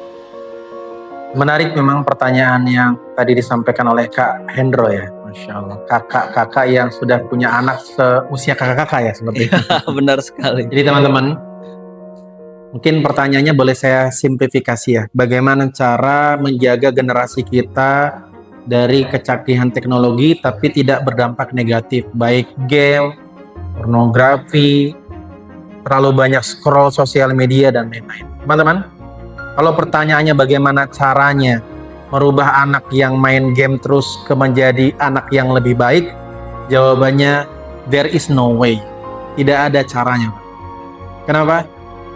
Menarik memang pertanyaan yang tadi disampaikan oleh Kak Hendro ya. Masya Allah. Kakak-kakak yang sudah punya anak seusia kakak-kakak ya seperti itu. Benar sekali. Jadi teman-teman, mungkin pertanyaannya boleh saya simplifikasi ya. Bagaimana cara menjaga generasi kita dari kecanggihan teknologi tapi tidak berdampak negatif, baik game, pornografi, terlalu banyak scroll sosial media dan lain-lain. Teman-teman, kalau pertanyaannya bagaimana caranya merubah anak yang main game terus ke menjadi anak yang lebih baik, jawabannya there is no way. Tidak ada caranya. Kenapa?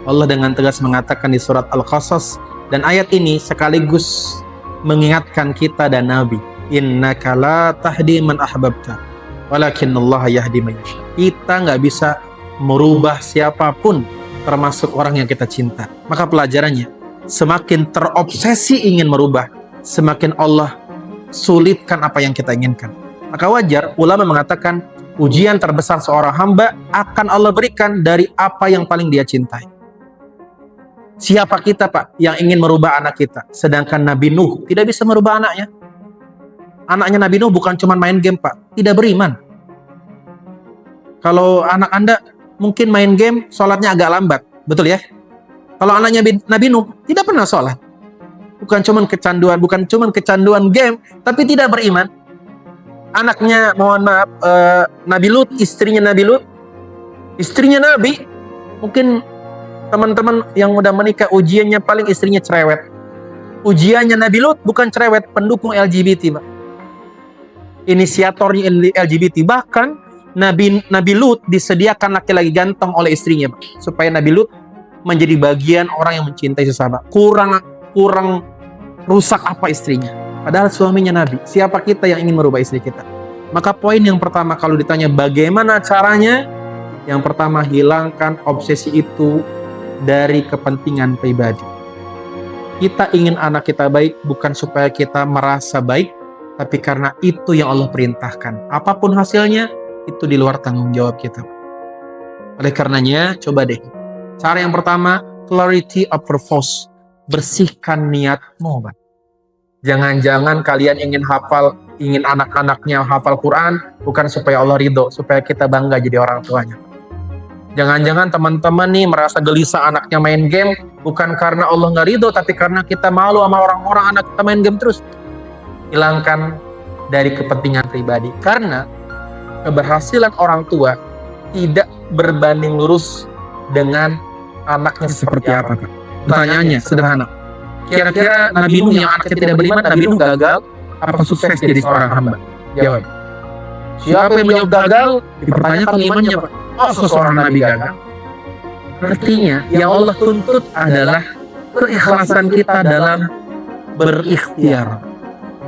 Allah dengan tegas mengatakan di surat Al-Qasas, dan ayat ini sekaligus mengingatkan kita dan Nabi, innaka la tahdi man ahbabta walakinnallaha yahdi man yasha. Kita nggak bisa merubah siapapun, termasuk orang yang kita cinta. Maka pelajarannya, semakin terobsesi ingin merubah, semakin Allah sulitkan apa yang kita inginkan. Maka wajar ulama mengatakan ujian terbesar seorang hamba akan Allah berikan dari apa yang paling dia cintai. Siapa kita Pak yang ingin merubah anak kita? Sedangkan Nabi Nuh tidak bisa merubah anaknya. Anaknya Nabi Nuh bukan cuma main game Pak, tidak beriman. Kalau anak Anda mungkin main game, sholatnya agak lambat, betul ya? Kalau anaknya Nabi Nuh tidak pernah sholat, bukan cuma kecanduan game, tapi tidak beriman. Anaknya, mohon maaf, Nabi Lut, istrinya Nabi Lut, Istrinya Nabi, mungkin teman-teman yang udah menikah ujiannya paling istrinya cerewet. Ujiannya Nabi Lut bukan cerewet, pendukung LGBT, Pak. Inisiatornya LGBT. Bahkan Nabi Lut disediakan laki-laki ganteng oleh istrinya, Pak, supaya Nabi Lut menjadi bagian orang yang mencintai sesama. Kurang rusak apa istrinya? Padahal suaminya Nabi. Siapa kita yang ingin merubah istri kita? Maka poin yang pertama kalau ditanya bagaimana caranya, yang pertama hilangkan obsesi itu dari kepentingan pribadi. Kita ingin anak kita baik bukan supaya kita merasa baik, tapi karena itu yang Allah perintahkan. Apapun hasilnya, itu di luar tanggung jawab kita. Oleh karenanya, coba deh. Cara yang pertama, clarity of purpose. Bersihkan niatmu, Pak. Jangan-jangan kalian ingin anak-anaknya hafal Quran, bukan supaya Allah ridho, supaya kita bangga jadi orang tuanya. Jangan-jangan teman-teman nih merasa gelisah anaknya main game, bukan karena Allah nggak ridho, tapi karena kita malu sama orang-orang anak kita main game terus. Hilangkan dari kepentingan pribadi. Karena keberhasilan orang tua tidak berbanding lurus dengan anaknya seperti apa, Kak? Pertanyaannya sederhana. Kira-kira Nabi Nuh yang anaknya tidak beriman, Nabi Nuh gagal apa sukses jadi seorang hamba? Jawab. Siapa yang menjawab gagal? Dipertanyakan imannya, Pak. Oh, seseorang Nabi gagal. Artinya, yang Allah tuntut adalah keikhlasan kita dalam berikhtiar.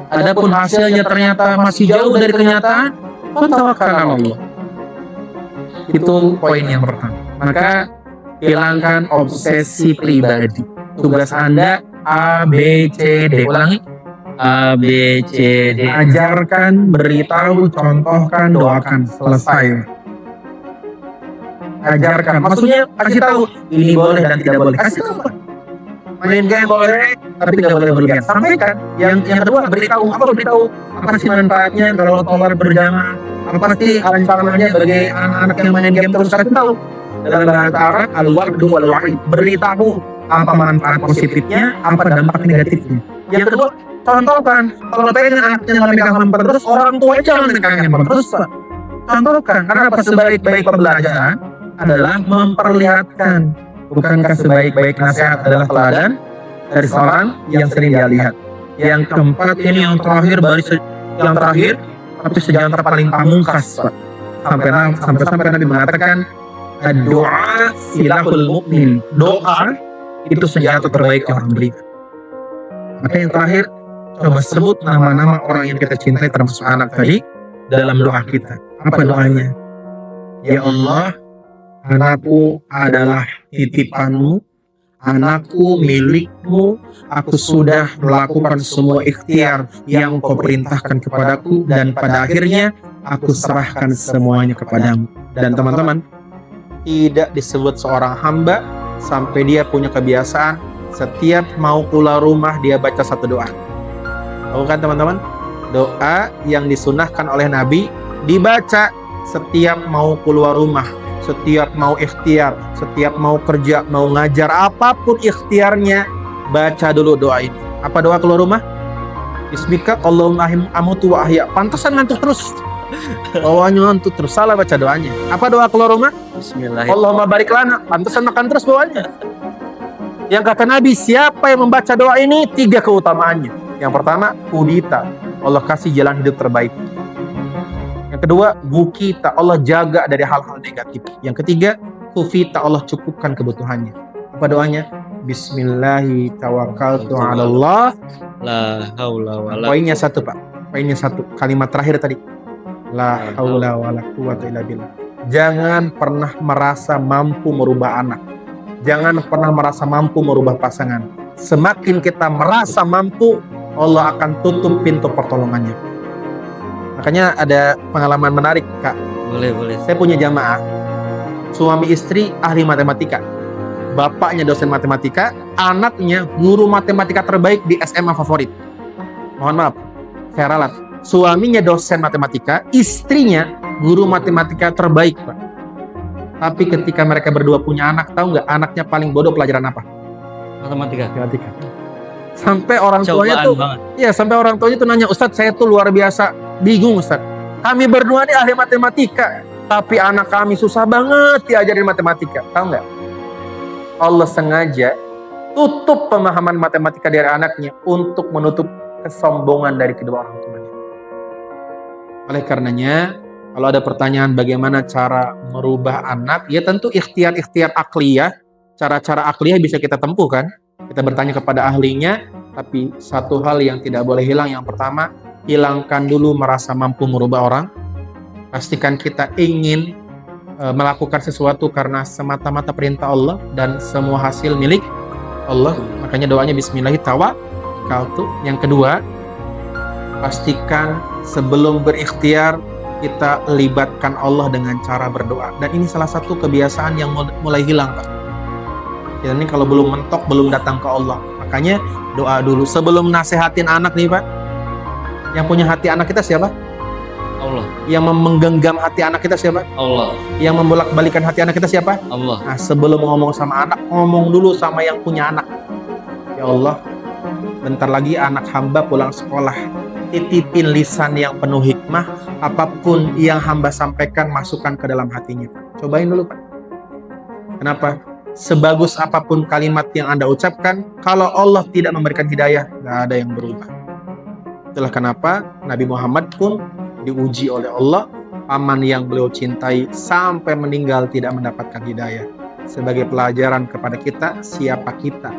Adapun hasilnya ternyata masih jauh dari kenyataan, tawakal Allah. Itu poin yang pertama. Maka hilangkan obsesi pribadi. Tugas Anda A, B, C, D. Ulangi. A, B, C, D. Ajarkan, beritahu, contohkan, doakan. Selesai. Ajarkan. Maksudnya kasih tahu ini boleh dan tidak boleh. Kasih tahu, Pak. Main game boleh, tapi tidak boleh berlebihan. Sampaikan. Yang kedua, beritahu. Apa sih manfaatnya kalau sholat berjamaah? Apa sih ancamannya bagi anak-anak yang main game terus? Kasih tahu. Dalam bahasa Arab, al-wardu wal-wa'id. Beritahu apa manfaat positifnya, apa dampak negatifnya. Yang kedua, contohkan. Kalau pengen anaknya nggak megang handphone terus, orang tua jangan megang handphone terus, Pak. Contohkan. Karena apa sebaik-baik pembelajaran adalah memperlihatkan. Bukankah sebaik-baik nasihat adalah teladan dari seorang yang sering dia lihat. Yang keempat ini yang terakhir, tapi sejalan paling pamungkas, Pak. Sampai Nabi mengatakan, doa silahul mu'min. Doa itu senjata terbaik yang orang berikan. Maka yang terakhir, coba sebut nama-nama orang yang kita cintai termasuk anak tadi dalam doa kita. Apa doanya? Ya Allah, anakku adalah titipanmu, anakku milikmu, aku sudah melakukan semua ikhtiar yang kau perintahkan kepadaku, dan pada akhirnya aku serahkan semuanya kepadamu. Dan teman-teman, tidak disebut seorang hamba sampai dia punya kebiasaan setiap mau keluar rumah dia baca satu doa. Tahu kan teman-teman? Doa yang disunahkan oleh Nabi dibaca setiap mau keluar rumah, setiap mau ikhtiar, setiap mau kerja, mau ngajar, apapun ikhtiarnya, baca dulu doa ini. Apa doa keluar rumah? Bismika Allahumma amutu wa ahya. Pantesan ngantuk terus. Bawahnya ngantuk terus, salah baca doanya. Apa doa keluar rumah? Bismillah. Allahumma barik lana. Pantesan makan terus bawahnya. Yang kata Nabi, siapa yang membaca doa ini, 3 keutamaannya. Yang pertama, hudita. Allah kasih jalan hidup terbaik. Yang kedua, bukita. Allah jaga dari hal-hal negatif. Yang ketiga, kufita. Allah cukupkan kebutuhannya. Apa doanya? Bismillahi tawakkaltu 'alallah. La haula wala. Poinnya satu, Pak. Poinnya satu. Kalimat terakhir tadi. La haula wala quwwata illa billah. Jangan pernah merasa mampu merubah anak. Jangan pernah merasa mampu merubah pasangan. Semakin kita merasa mampu, Allah akan tutup pintu pertolongannya. Makanya ada pengalaman menarik, Kak. Boleh. Saya punya jamaah, suami istri ahli matematika. Bapaknya dosen matematika, anaknya guru matematika terbaik di SMA favorit. Mohon maaf, saya ralat. Suaminya dosen matematika, istrinya guru matematika terbaik, Pak. Tapi ketika mereka berdua punya anak, tahu nggak anaknya paling bodoh pelajaran apa? Matematika. Sampai orang tuanya tuh, sampai orang tuanya tuh nanya, Ustadz, saya tuh luar biasa bingung, Ustadz. Kami berdua nih ahli matematika, Tapi anak kami susah banget diajarin matematika. Tahu nggak? Allah sengaja tutup pemahaman matematika dari anaknya untuk menutup kesombongan dari kedua orang tuanya. Oleh karenanya, kalau ada pertanyaan bagaimana cara merubah anak, ya tentu ikhtiar-ikhtiar akliyah, cara-cara akliyah bisa kita tempuh kan. Kita bertanya kepada ahlinya, tapi satu hal yang tidak boleh hilang, yang pertama, hilangkan dulu merasa mampu merubah orang. Pastikan kita ingin melakukan sesuatu karena semata-mata perintah Allah dan semua hasil milik Allah. Makanya doanya bismillahirrahmanirrahim. Yang kedua, pastikan sebelum berikhtiar kita libatkan Allah dengan cara berdoa. Dan ini salah satu kebiasaan yang mulai hilang, Pak. Kita ini kalau belum mentok, belum datang ke Allah. Makanya doa dulu. Sebelum nasehatin anak nih, Pak. Yang punya hati anak kita siapa? Allah. Yang menggenggam hati anak kita siapa? Allah. Yang membolak-balikan hati anak kita siapa? Allah. Nah, sebelum ngomong sama anak, ngomong dulu sama yang punya anak. Ya Allah, bentar lagi anak hamba pulang sekolah. Titipin lisan yang penuh hikmah, apapun yang hamba sampaikan masukkan ke dalam hatinya, Pak. Cobain dulu, Pak. Kenapa? Sebagus apapun kalimat yang Anda ucapkan, kalau Allah tidak memberikan hidayah, nggak ada yang berubah. Itulah kenapa Nabi Muhammad pun diuji oleh Allah, paman yang beliau cintai sampai meninggal tidak mendapatkan hidayah. Sebagai pelajaran kepada kita, siapa kita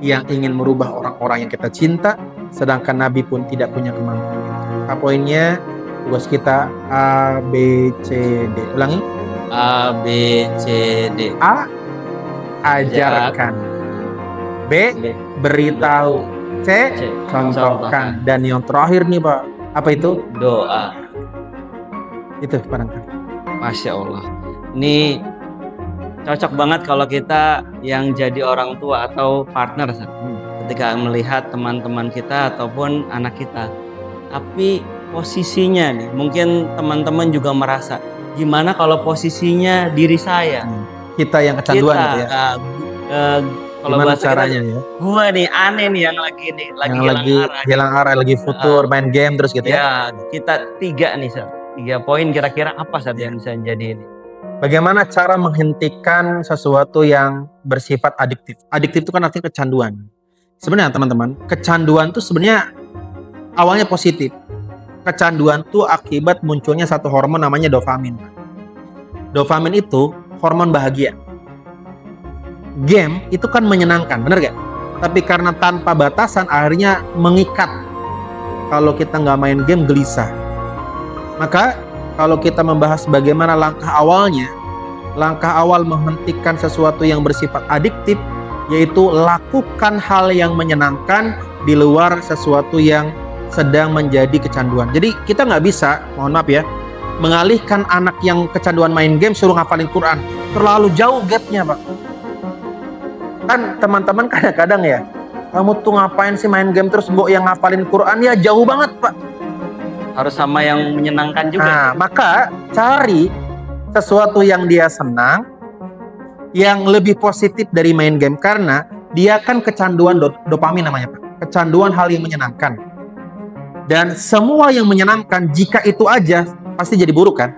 yang ingin merubah orang-orang yang kita cinta, sedangkan Nabi pun tidak punya kemampuan. Poinnya, tugas kita A, B, C, D. Ulangi. A, B, C, D. A, ajarkan. B, beritahu. C, contohkan. Dan yang terakhir nih, Pak, apa itu? Doa. Itu barangkali. Masya Allah. Ini cocok banget kalau kita yang jadi orang tua atau partner ketika melihat teman-teman kita ataupun anak kita. Tapi posisinya nih, mungkin teman-teman juga merasa, gimana kalau posisinya diri saya? Kita yang kecanduan gitu ya. Kalau gimana bahasa caranya kita, ya? Gua nih aneh nih yang lagi hilang arah, lagi futur, main game terus gitu ya. Ya, kita 3 nih, Sir. 3 poin kira-kira apa saja yang bisa jadi ini? Bagaimana cara menghentikan sesuatu yang bersifat adiktif? Adiktif itu kan artinya kecanduan. Sebenarnya teman-teman, kecanduan itu sebenarnya awalnya positif. Kecanduan itu akibat munculnya satu hormon namanya dopamin. Dopamin itu hormon bahagia. Game itu kan menyenangkan, benar gak? Tapi karena tanpa batasan akhirnya mengikat. Kalau kita nggak main game gelisah. Maka kalau kita membahas bagaimana langkah awal menghentikan sesuatu yang bersifat adiktif, yaitu lakukan hal yang menyenangkan di luar sesuatu yang sedang menjadi kecanduan. Jadi kita nggak bisa, mohon maaf ya, mengalihkan anak yang kecanduan main game suruh ngafalin Quran. Terlalu jauh gapnya, Pak. Kan teman-teman kadang-kadang ya, kamu tuh ngapain sih main game terus mbok yang ngafalin Quran? Ya jauh banget, Pak. Harus sama yang menyenangkan juga. Nah, maka cari sesuatu yang dia senang, yang lebih positif dari main game. Karena dia kan kecanduan dopamin namanya, Pak. Kecanduan hal yang menyenangkan. Dan semua yang menyenangkan, jika itu aja, pasti jadi buruk kan?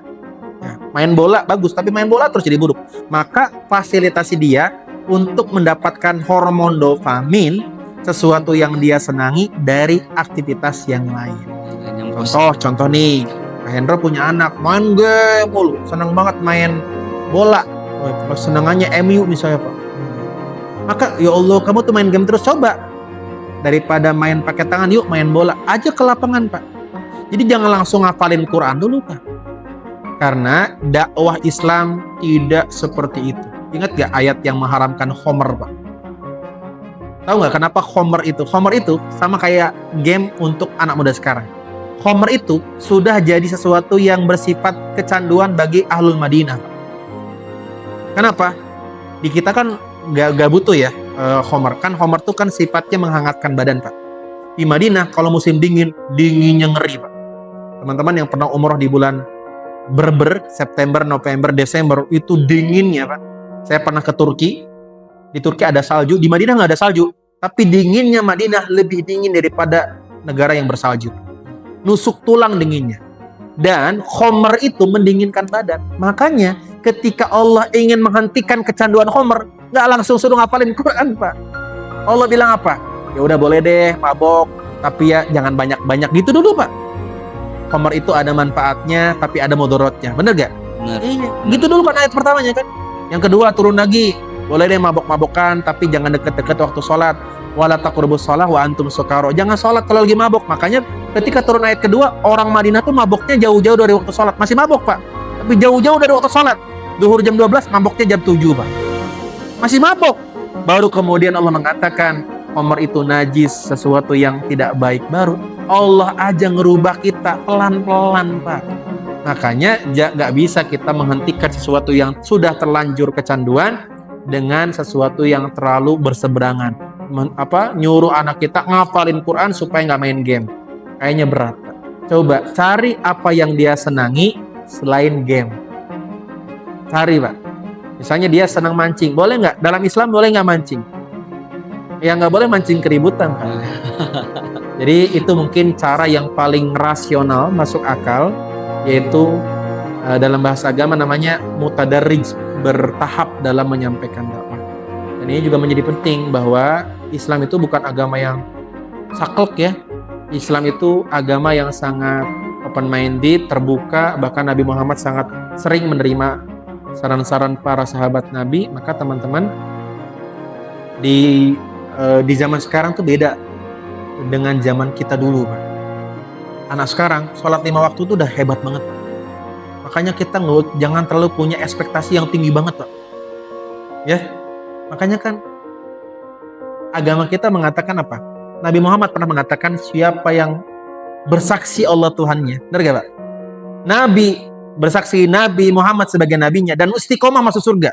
Nah, main bola bagus, tapi main bola terus jadi buruk. Maka fasilitasi dia untuk mendapatkan hormon dopamin, sesuatu yang dia senangi dari aktivitas yang lain. Contoh nih, Kak Hendro punya anak, main game mulu, senang banget main bola. Kalau senangannya MU misalnya, Pak. Maka ya Allah, kamu tuh main game terus, coba. Daripada main pakai tangan, yuk main bola. Aja ke lapangan, Pak. Jadi jangan langsung ngafalin Quran dulu, Pak. Karena dakwah Islam tidak seperti itu. Ingat gak ayat yang mengharamkan khomer, Pak? Tahu gak kenapa khomer itu? Khomer itu sama kayak game untuk anak muda sekarang. Khomer itu sudah jadi sesuatu yang bersifat kecanduan bagi ahlul Madinah, Pak. Kenapa? Di kita kan gak butuh ya khomer. Kan khomer itu kan sifatnya menghangatkan badan, Pak. Di Madinah kalau musim dinginnya ngeri, Pak. Teman-teman yang pernah umroh di bulan Berber, September, November, Desember, itu dinginnya, Pak. Saya pernah ke Turki. Di Turki ada salju, di Madinah nggak ada salju. Tapi dinginnya Madinah lebih dingin daripada negara yang bersalju. Nusuk tulang dinginnya. Dan khomer itu mendinginkan badan. Makanya ketika Allah ingin menghentikan kecanduan khomer, nggak langsung suruh ngapalin Quran, Pak. Allah bilang apa? Ya udah boleh deh mabok, tapi ya jangan banyak-banyak gitu dulu, Pak. Khomer itu ada manfaatnya, tapi ada mudaratnya. Bener gak? Bener. Iya. Gitu dulu kan ayat pertamanya kan. Yang kedua turun lagi, boleh deh mabok-mabokan, tapi jangan deket-deket waktu sholat. Wala taqrabus shalah wa antum sukara. Jangan sholat kalau lagi mabok. Makanya ketika turun ayat kedua, orang Madinah tuh maboknya jauh-jauh dari waktu sholat. Masih mabok, Pak. Tapi jauh-jauh dari waktu sholat. Duhur jam 12, maboknya jam 7, Pak. Masih mabok. Baru kemudian Allah mengatakan, khomer itu najis, sesuatu yang tidak baik. Baru Allah aja ngerubah kita pelan-pelan, Pak. Makanya nggak bisa kita menghentikan sesuatu yang sudah terlanjur kecanduan dengan sesuatu yang terlalu berseberangan. Nyuruh anak kita ngapalin Quran supaya nggak main game. Kayaknya berat, Pak. Coba cari apa yang dia senangi selain game. Cari, Pak. Misalnya dia senang mancing, boleh nggak? Dalam Islam boleh nggak mancing? Ya nggak boleh mancing keributan, Pak. Jadi itu mungkin cara yang paling rasional, masuk akal, yaitu dalam bahasa agama namanya mutadarrij, bertahap dalam menyampaikan dakwah. Dan ini juga menjadi penting bahwa Islam itu bukan agama yang saklek ya. Islam itu agama yang sangat open-minded, terbuka, bahkan Nabi Muhammad sangat sering menerima saran-saran para sahabat Nabi. Maka teman-teman, di zaman sekarang tuh beda dengan zaman kita dulu, Pak. Anak sekarang sholat 5 waktu tuh udah hebat banget, Pak. Makanya kita jangan terlalu punya ekspektasi yang tinggi banget, Pak. Ya, makanya kan agama kita mengatakan apa? Nabi Muhammad pernah mengatakan siapa yang bersaksi Allah Tuhannya, benar gak, Pak? Nabi bersaksi Nabi Muhammad sebagai nabinya dan istiqomah masuk surga.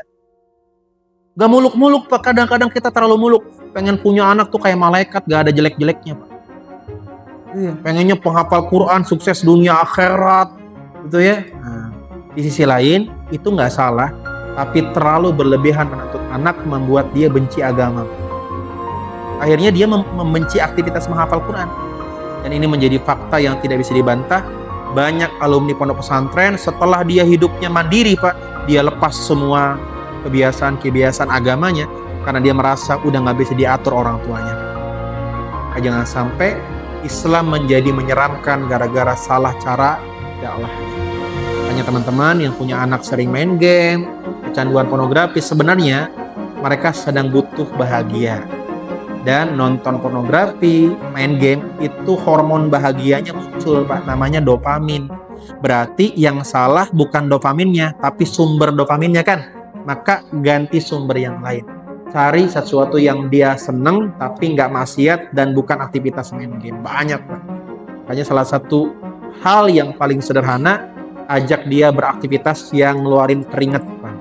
Gak muluk-muluk, Pak. Kadang-kadang kita terlalu muluk. Pengen punya anak tuh kayak malaikat, gak ada jelek-jeleknya, Pak. Iya. Pengennya penghafal Quran, sukses dunia akhirat, gitu ya. Nah, di sisi lain itu nggak salah, tapi terlalu berlebihan menuntut anak membuat dia benci agama. Akhirnya dia membenci aktivitas menghafal Quran. Dan ini menjadi fakta yang tidak bisa dibantah. Banyak alumni pondok pesantren setelah dia hidupnya mandiri, Pak, dia lepas semua kebiasaan agamanya karena dia merasa udah nggak bisa diatur orang tuanya. Jangan sampai Islam menjadi menyeramkan gara-gara salah cara dakwah. Hanya teman-teman yang punya anak sering main game, kecanduan pornografi, sebenarnya mereka sedang butuh bahagia. Dan nonton pornografi, main game, itu hormon bahagianya muncul, Pak, namanya dopamin. Berarti yang salah bukan dopaminnya, tapi sumber dopaminnya kan. Maka ganti sumber yang lain. Cari sesuatu yang dia seneng tapi nggak maksiat dan bukan aktivitas main game. Banyak, Pak. Makanya salah satu hal yang paling sederhana, ajak dia beraktivitas yang ngeluarin keringat, Pak,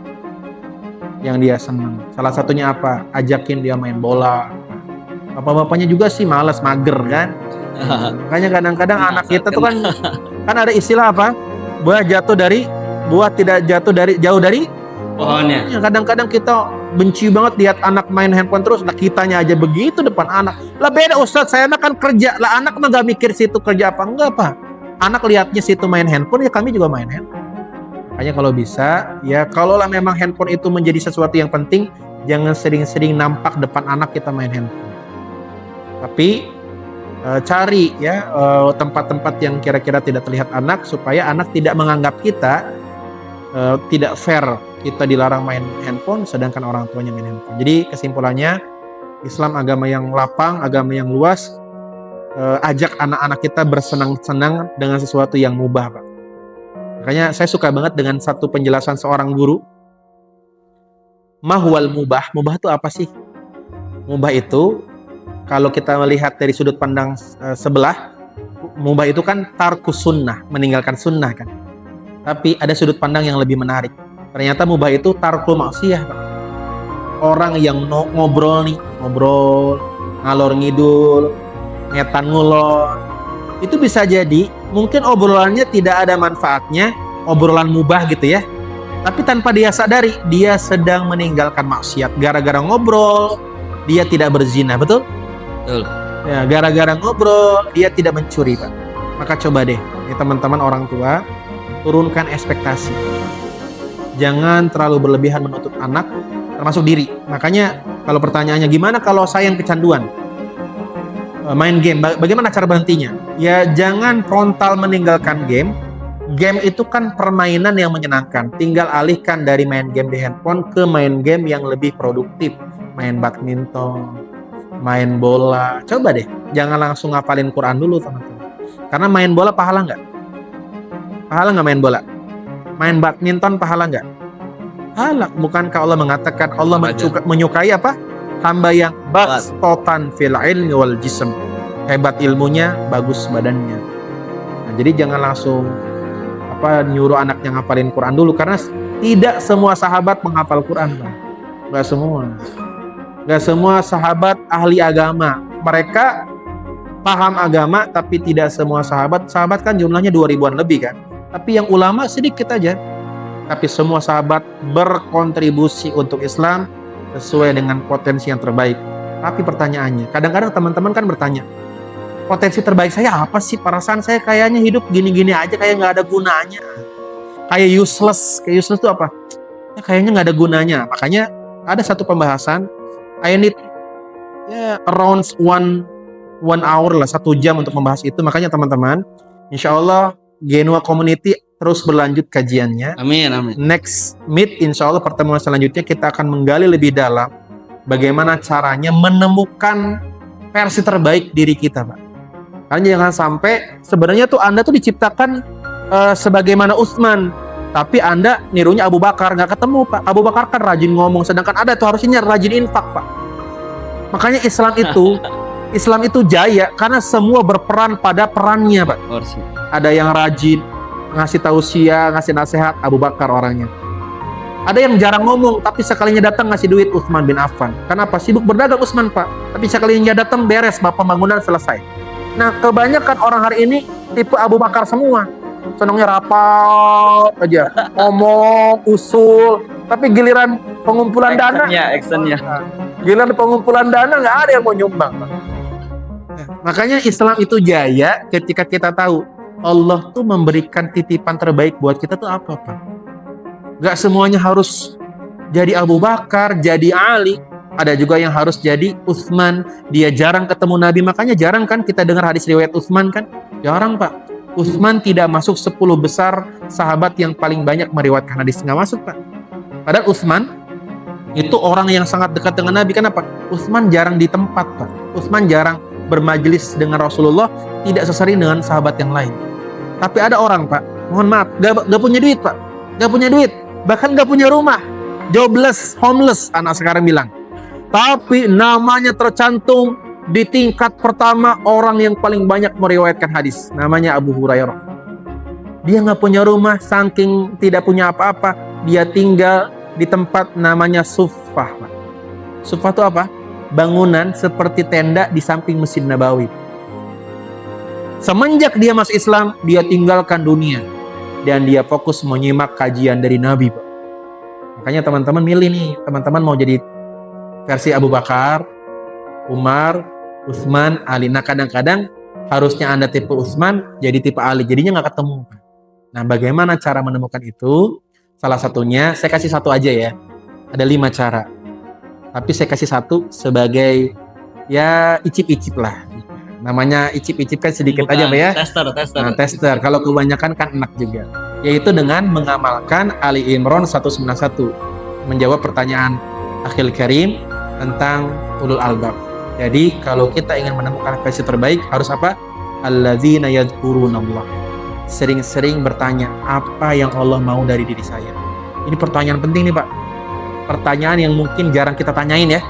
yang dia seneng. Salah satunya apa? Ajakin dia main bola. Bapak-bapaknya juga sih malas, mager kan. Makanya kadang-kadang anak kita tuh kan ada istilah apa? Buah tidak jauh dari pohonnya. Kadang-kadang kita benci banget lihat anak main handphone terus. Nah, kitanya aja begitu depan anak. Lah beda, Ustadz, saya kan kerja. Lah anak mah gak mikir situ kerja apa enggak, Pak. Anak lihatnya situ main handphone, ya kami juga main handphone. Makanya kalau bisa, ya kalaulah memang handphone itu menjadi sesuatu yang penting, jangan sering-sering nampak depan anak kita main handphone. Tapi cari ya tempat-tempat yang kira-kira tidak terlihat anak, supaya anak tidak menganggap kita tidak fair, kita dilarang main handphone sedangkan orang tuanya main handphone. Jadi kesimpulannya, Islam agama yang lapang, agama yang luas. Ajak anak-anak kita bersenang-senang dengan sesuatu yang mubah, Pak. Makanya saya suka banget dengan satu penjelasan seorang guru. Mahwal mubah. Mubah itu apa sih? Mubah itu, kalau kita melihat dari sudut pandang sebelah, mubah itu kan tarkus sunnah, meninggalkan sunnah kan. Tapi ada sudut pandang yang lebih menarik. Ternyata mubah itu tarkul maksiyah, Pak. Orang yang ngobrol, ngalor ngidul, ngetan ngulon, itu bisa jadi mungkin obrolannya tidak ada manfaatnya, obrolan mubah gitu ya, tapi tanpa dia sadari dia sedang meninggalkan maksiat. Gara-gara ngobrol dia tidak berzina, betul? Betul. Ya, gara-gara ngobrol dia tidak mencuri, Pak. Maka coba deh, ya teman-teman orang tua, turunkan ekspektasi. Jangan terlalu berlebihan menuntut anak, termasuk diri. Makanya kalau pertanyaannya gimana kalau saya yang kecanduan main game, bagaimana cara berhentinya? Ya jangan frontal meninggalkan game. Game itu kan permainan yang menyenangkan. Tinggal alihkan dari main game di handphone ke main game yang lebih produktif. Main badminton, main bola. Coba deh, jangan langsung ngapalin Quran dulu teman-teman. Karena main bola pahala nggak? Pahala nggak main bola? Main badminton pahala nggak? Pahala. Bukankah Allah mengatakan Allah menyukai apa? Hamba yang bastotan fil ilmi wal jism. Hebat ilmunya, bagus badannya. Nah, jadi jangan langsung nyuruh anaknya ngapalin Quran dulu, karena tidak semua sahabat menghafal Quran, Bang. Gak semua. Gak semua sahabat ahli agama. Mereka paham agama, tapi tidak semua sahabat. Sahabat kan jumlahnya 2000-an lebih kan. Tapi yang ulama sedikit aja. Tapi semua sahabat berkontribusi untuk Islam sesuai dengan potensi yang terbaik. Tapi pertanyaannya, kadang-kadang teman-teman kan bertanya, potensi terbaik saya apa sih? Perasaan saya kayaknya hidup gini-gini aja, kayak nggak ada gunanya. Kayak useless. Kayak useless itu apa? Ya, kayaknya nggak ada gunanya. Makanya ada satu pembahasan, I need around one hour lah, 1 jam untuk membahas itu. Makanya teman-teman, insya Allah Genua Community terus berlanjut kajiannya. Amin, amin. Next meet, insya Allah pertemuan selanjutnya kita akan menggali lebih dalam bagaimana caranya menemukan versi terbaik diri kita, Pak. Karena jangan sampai sebenarnya tuh Anda tuh diciptakan sebagaimana Utsman, tapi Anda nirunya Abu Bakar, nggak ketemu, Pak. Abu Bakar kan rajin ngomong, sedangkan Anda tuh harusnya rajin infak, Pak. Makanya Islam itu jaya karena semua berperan pada perannya, Pak. Ada yang rajin ngasih tausiah, ngasih nasihat, Abu Bakar orangnya. Ada yang jarang ngomong, tapi sekalinya datang ngasih duit, Utsman bin Affan. Kenapa? Sibuk berdagang Utsman, Pak. Tapi sekalinya datang beres, pembangunan selesai. Nah, kebanyakan orang hari ini tipe Abu Bakar semua. Senangnya rapat aja, ngomong, usul. Tapi giliran pengumpulan dana, giliran pengumpulan dana nggak ada yang mau nyumbang, Pak. Makanya Islam itu jaya ketika kita tahu Allah tuh memberikan titipan terbaik buat kita tuh apa, Pak? Gak semuanya harus jadi Abu Bakar, jadi Ali. Ada juga yang harus jadi Utsman. Dia jarang ketemu Nabi, makanya jarang kan kita dengar hadis riwayat Utsman kan? Jarang, Pak. Utsman tidak masuk 10 besar sahabat yang paling banyak meriwayatkan hadis. Nggak masuk, Pak. Padahal Utsman itu orang yang sangat dekat dengan Nabi. Kenapa? Utsman jarang di tempat, Pak. Utsman jarang bermajelis dengan Rasulullah, tidak sesering dengan sahabat yang lain. Tapi ada orang, Pak, mohon maaf, gak punya duit, Pak. Gak punya duit, bahkan gak punya rumah. Jobless, homeless, anak sekarang bilang. Tapi namanya tercantum di tingkat pertama orang yang paling banyak meriwayatkan hadis. Namanya Abu Hurairah. Dia gak punya rumah, saking tidak punya apa-apa. Dia tinggal di tempat namanya Suffah, Pak. Suffah itu apa? Bangunan seperti tenda di samping Masjid Nabawi. Semenjak dia masuk Islam, dia tinggalkan dunia dan dia fokus menyimak kajian dari Nabi, Pak. Makanya teman-teman milih nih, teman-teman mau jadi versi Abu Bakar, Umar, Utsman, Ali. Nah, kadang-kadang harusnya Anda tipe Utsman, jadi tipe Ali, jadinya nggak ketemu. Nah, bagaimana cara menemukan itu? Salah satunya, saya kasih satu aja ya. Ada 5 cara. Tapi saya kasih satu sebagai ya icip-icip lah. Namanya icip-icip kan sedikit aja, Pak ya. Tester. Nah, tester. Kalau kebanyakan kan enak juga. Yaitu dengan mengamalkan Ali Imran 191. Menjawab pertanyaan Akhil Karim tentang ulul albab. Jadi kalau kita ingin menemukan versi terbaik harus apa? Alladzina yadhkurunallah. Sering-sering bertanya, apa yang Allah mau dari diri saya? Ini pertanyaan penting nih, Pak. Pertanyaan yang mungkin jarang kita tanyain ya.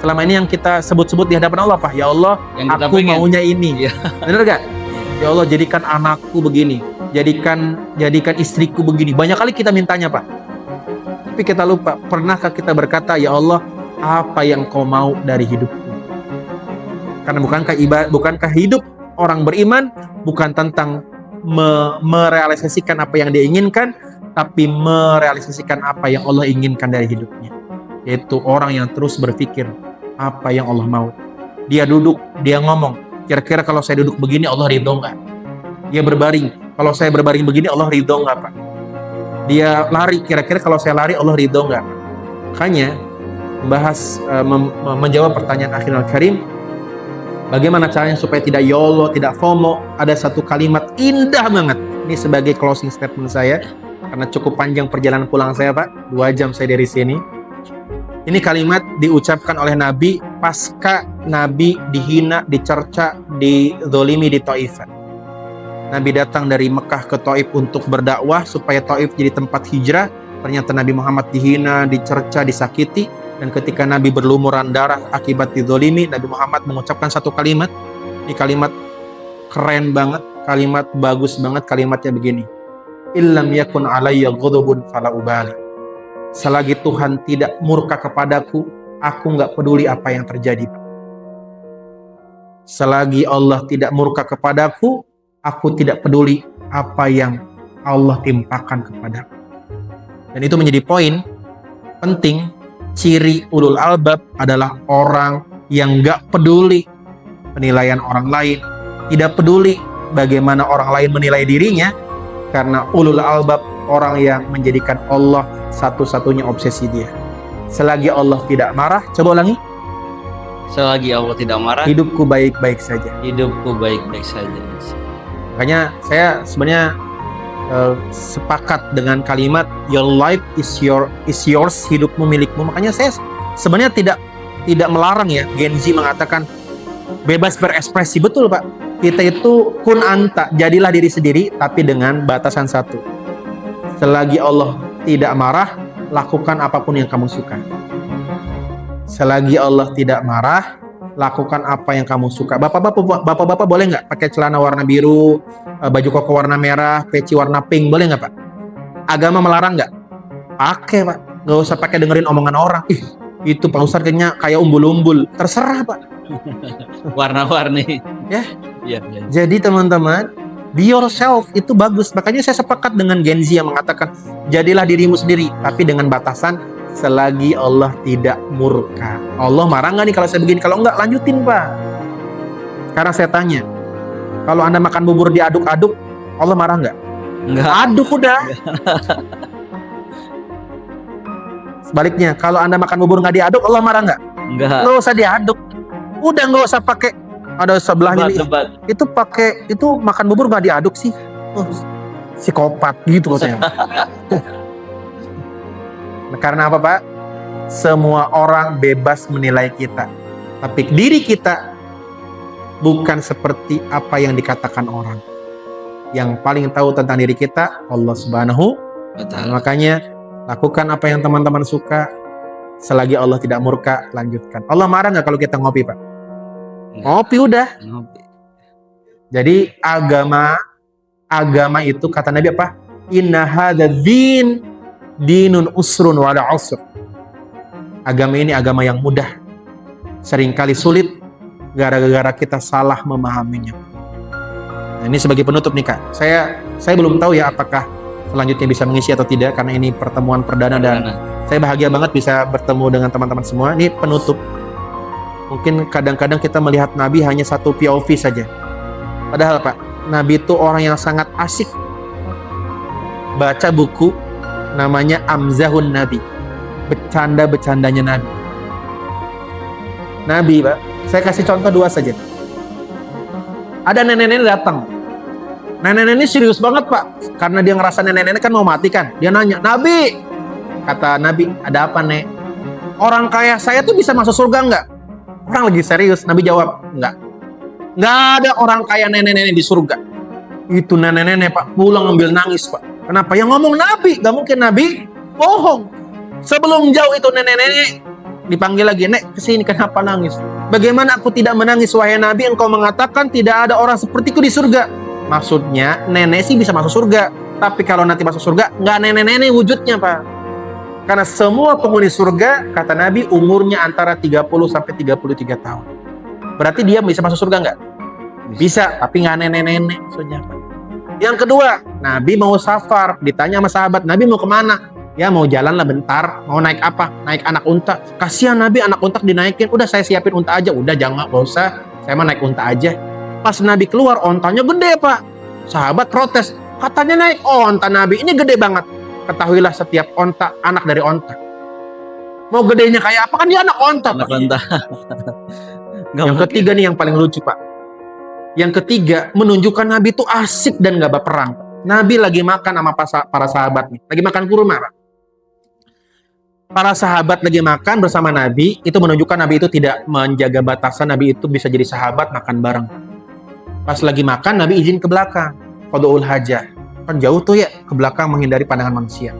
Selama ini yang kita sebut-sebut di hadapan Allah, Pak, ya Allah, aku maunya ini. Bener gak? Ya Allah, jadikan anakku begini, jadikan istriku begini. Banyak kali kita mintanya, Pak. Tapi kita lupa, pernahkah kita berkata, ya Allah, apa yang kau mau dari hidupku? Karena bukankah hidup orang beriman bukan tentang merealisasikan apa yang dia inginkan, tapi merealisasikan apa yang Allah inginkan dari hidupnya. Yaitu orang yang terus berpikir apa yang Allah mau. Dia duduk, dia ngomong, kira-kira kalau saya duduk begini Allah ridho nggak? Dia berbaring. Kalau saya berbaring begini, Allah ridho nggak Pak? Dia lari, kira-kira kalau saya lari, Allah ridho nggak Pak? Makanya, menjawab pertanyaan Akhil Karim, bagaimana caranya supaya tidak YOLO, tidak FOMO? Ada satu kalimat indah banget. Ini sebagai closing statement saya, karena cukup panjang perjalanan pulang saya Pak, 2 jam saya dari sini. Ini kalimat diucapkan oleh Nabi pasca Nabi dihina, dicerca, dizolimi di Taif. Nabi datang dari Mekah ke Taif untuk berdakwah supaya Taif jadi tempat hijrah. Ternyata Nabi Muhammad dihina, dicerca, disakiti. Dan ketika Nabi berlumuran darah akibat dizolimi, Nabi Muhammad mengucapkan satu kalimat. Ini kalimat keren banget, kalimat bagus banget, kalimatnya begini. Illam yakun alayya ghadabun fala ubali. Selagi Tuhan tidak murka kepadaku, aku nggak peduli apa yang terjadi. Selagi Allah tidak murka kepadaku, aku tidak peduli apa yang Allah timpakan kepadaku. Dan itu menjadi poin penting. Ciri ulul albab adalah orang yang nggak peduli penilaian orang lain, tidak peduli bagaimana orang lain menilai dirinya, karena ulul albab orang yang menjadikan Allah satu-satunya obsesi dia. Selagi Allah tidak marah, coba ulangi. Selagi Allah tidak marah, hidupku baik-baik saja. Hidupku baik-baik saja. Makanya saya sebenarnya sepakat dengan kalimat your life is yours, hidupmu milikmu. Makanya saya sebenarnya tidak melarang ya. Gen Z mengatakan bebas berekspresi, betul Pak. Kita itu kun anta, jadilah diri sendiri, tapi dengan batasan satu. Selagi Allah tidak marah, lakukan apapun yang kamu suka. Selagi Allah tidak marah, lakukan apa yang kamu suka. Bapak-bapak boleh nggak pakai celana warna biru, baju koko warna merah, peci warna pink, boleh nggak Pak? Agama melarang nggak? Pakai Pak, nggak usah pakai dengerin omongan orang. Itu Pak Ustadz kayaknya kayak umbul-umbul. Terserah Pak. Warna-warni. Ya. Ya. Jadi teman-teman, be yourself itu bagus. Makanya saya sepakat dengan Gen Z yang mengatakan jadilah dirimu sendiri, tapi dengan batasan selagi Allah tidak murka. Allah marah nggak nih kalau saya begini? Kalau nggak, lanjutin Pak. Sekarang saya tanya, kalau Anda makan bubur diaduk-aduk, Allah marah nggak? Nggak. Aduk udah. Sebaliknya, kalau Anda makan bubur nggak diaduk, Allah marah nggak? Nggak. Nggak usah diaduk. Udah nggak usah pakai. Ada sebelahnya nih. Itu pakai, itu makan bubur nggak diaduk sih. Psikopat gitu katanya. Karena apa Pak? Semua orang bebas menilai kita, tapi diri kita bukan seperti apa yang dikatakan orang. Yang paling tahu tentang diri kita Allah Subhanahu wa Ta'ala. Makanya lakukan apa yang teman-teman suka. Selagi Allah tidak murka, lanjutkan. Allah marah nggak kalau kita ngopi Pak? Ngopi udah. Ngopi. Jadi agama itu kata Nabi apa? Inna hadza din dinun usrun wala usr. Agama ini agama yang mudah, seringkali sulit gara-gara kita salah memahaminya. Nah, ini sebagai penutup nih Kak. Saya belum tahu ya apakah selanjutnya bisa mengisi atau tidak, karena ini pertemuan perdana dan saya bahagia banget bisa bertemu dengan teman-teman semua. Ini penutup. Mungkin kadang-kadang kita melihat Nabi hanya satu POV saja. Padahal Pak, Nabi itu orang yang sangat asik. Baca buku namanya Amzahun Nabi, bercanda-bercandanya Nabi. Nabi Pak, saya kasih contoh 2 saja. Ada nenek-nenek datang. Nenek-nenek ini serius banget Pak, karena dia ngerasa nenek-nenek kan mau mati kan. Dia nanya, Nabi, kata Nabi, ada apa Nek? Orang kaya saya tuh bisa masuk surga nggak? Orang lagi serius. Nabi jawab, nggak ada orang kaya nenek-nenek di surga. Itu nenek-nenek Pak pulang ngambil nangis Pak. Kenapa? Yang ngomong Nabi, gak mungkin Nabi bohong. Sebelum jauh itu nenek-nenek dipanggil lagi, Nek kesini, kenapa nangis? Bagaimana aku tidak menangis wahai Nabi? Engkau mengatakan tidak ada orang sepertiku di surga. Maksudnya nenek sih bisa masuk surga, tapi kalau nanti masuk surga nggak nenek-nenek wujudnya Pak. Karena semua penghuni surga kata Nabi umurnya antara 30 sampai 33 tahun. Berarti dia bisa masuk surga nggak? Bisa, tapi nggak nenek-nenek maksudnya Pak. Yang kedua, Nabi mau safar, ditanya sama sahabat, Nabi mau kemana? Ya mau jalan lah bentar, mau naik apa? Naik anak unta. Kasihan Nabi, anak unta dinaikin, udah saya siapin unta aja, udah jangan, gak usah, saya mah naik unta aja. Pas Nabi keluar, ontanya gede Pak. Sahabat protes, katanya naik onta Nabi, ini gede banget. Ketahuilah setiap onta anak dari onta. Mau gedenya kayak apa, kan dia anak onta, Pak. Yang ketiga nih yang paling lucu, Pak. Yang ketiga menunjukkan Nabi itu asik dan gak berperang. Nabi lagi makan sama para sahabat nih, lagi makan kurma, Pak. Para sahabat lagi makan bersama Nabi, itu menunjukkan Nabi itu tidak menjaga batasan. Nabi itu bisa jadi sahabat makan bareng. Pas lagi makan, Nabi izin ke belakang, qadaul hajah. Kan jauh tuh ya, ke belakang menghindari pandangan manusia.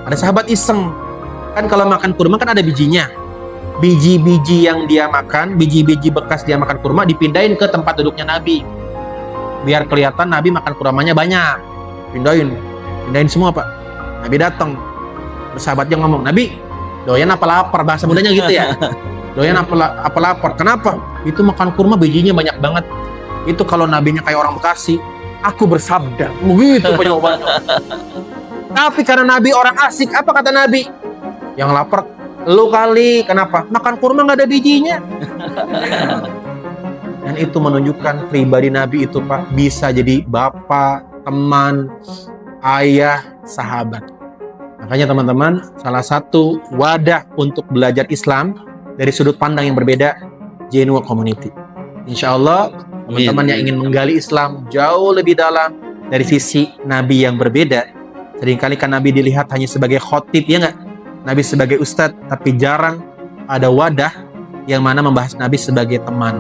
Ada sahabat iseng, kan kalau makan kurma kan ada bijinya. Biji-biji yang dia makan, biji-biji bekas dia makan kurma dipindahin ke tempat duduknya Nabi. Biar kelihatan Nabi makan kurmanya banyak. Pindahin semua, Pak. Nabi datang. Sahabatnya ngomong, Nabi, doyan apa lapar? Bahasa mudanya gitu ya. Doyan apa lapar? Kenapa? Itu makan kurma bijinya banyak banget. Itu kalau nabinya kayak orang Bekasi, aku bersabda. Begitu jawabannya. Tapi karena Nabi orang asik, apa kata Nabi? Yang lapar, lu kali. Kenapa? Makan kurma nggak ada bijinya. Dan itu menunjukkan pribadi Nabi itu, Pak, bisa jadi bapak, teman, ayah, sahabat. Makanya teman-teman, salah satu wadah untuk belajar Islam dari sudut pandang yang berbeda, Genoa Community. Insya Allah, teman-teman yang ingin menggali Islam jauh lebih dalam dari sisi Nabi yang berbeda. Seringkali kan Nabi dilihat hanya sebagai khotib, ya nggak? Nabi sebagai ustadz, tapi jarang ada wadah yang mana membahas Nabi sebagai teman.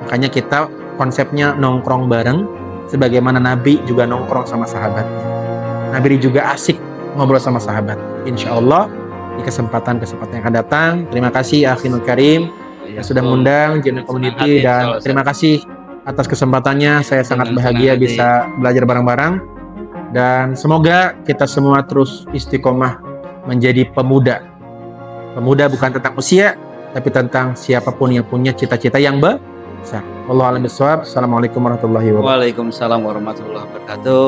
Makanya kita konsepnya nongkrong bareng, sebagaimana Nabi juga nongkrong sama sahabatnya. Nabi juga asik ngobrol sama sahabat. Insya Allah di kesempatan-kesempatan yang akan datang. Terima kasih Akhinul Karim yang sudah mengundang Genoa Community, dan terima kasih atas kesempatannya. Saya sangat bahagia bisa belajar bareng-bareng, dan semoga kita semua terus istiqomah menjadi pemuda. Pemuda bukan tentang usia, tapi tentang siapapun yang punya cita-cita yang besar. Wallahu a'lam bishawab. Assalamualaikum warahmatullahi wabarakatuh. Waalaikumsalam warahmatullahi wabarakatuh.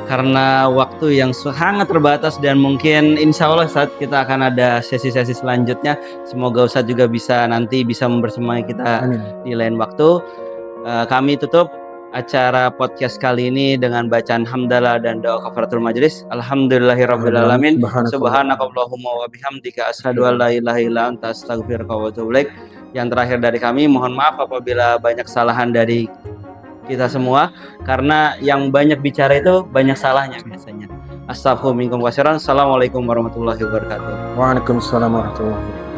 Karena waktu yang sangat terbatas dan mungkin insya Allah saat kita akan ada sesi-sesi selanjutnya, semoga Ustadz juga bisa membersamai kita di lain waktu. Kami tutup acara podcast kali ini dengan bacaan hamdalah dan doa kafaratul majelis. Alhamdulillahirabbil alamin. Subhanakallahumma wa bihamdika asyhadu an la ilaha illa anta astaghfiruka wa atubu ilaik. Yang terakhir dari kami, mohon maaf apabila banyak kesalahan dari kita semua, karena yang banyak bicara itu banyak salahnya biasanya. Astaghfirullahaladzim. Assalamualaikum warahmatullahi wabarakatuh. Waalaikumsalam warahmatullahi wabarakatuh.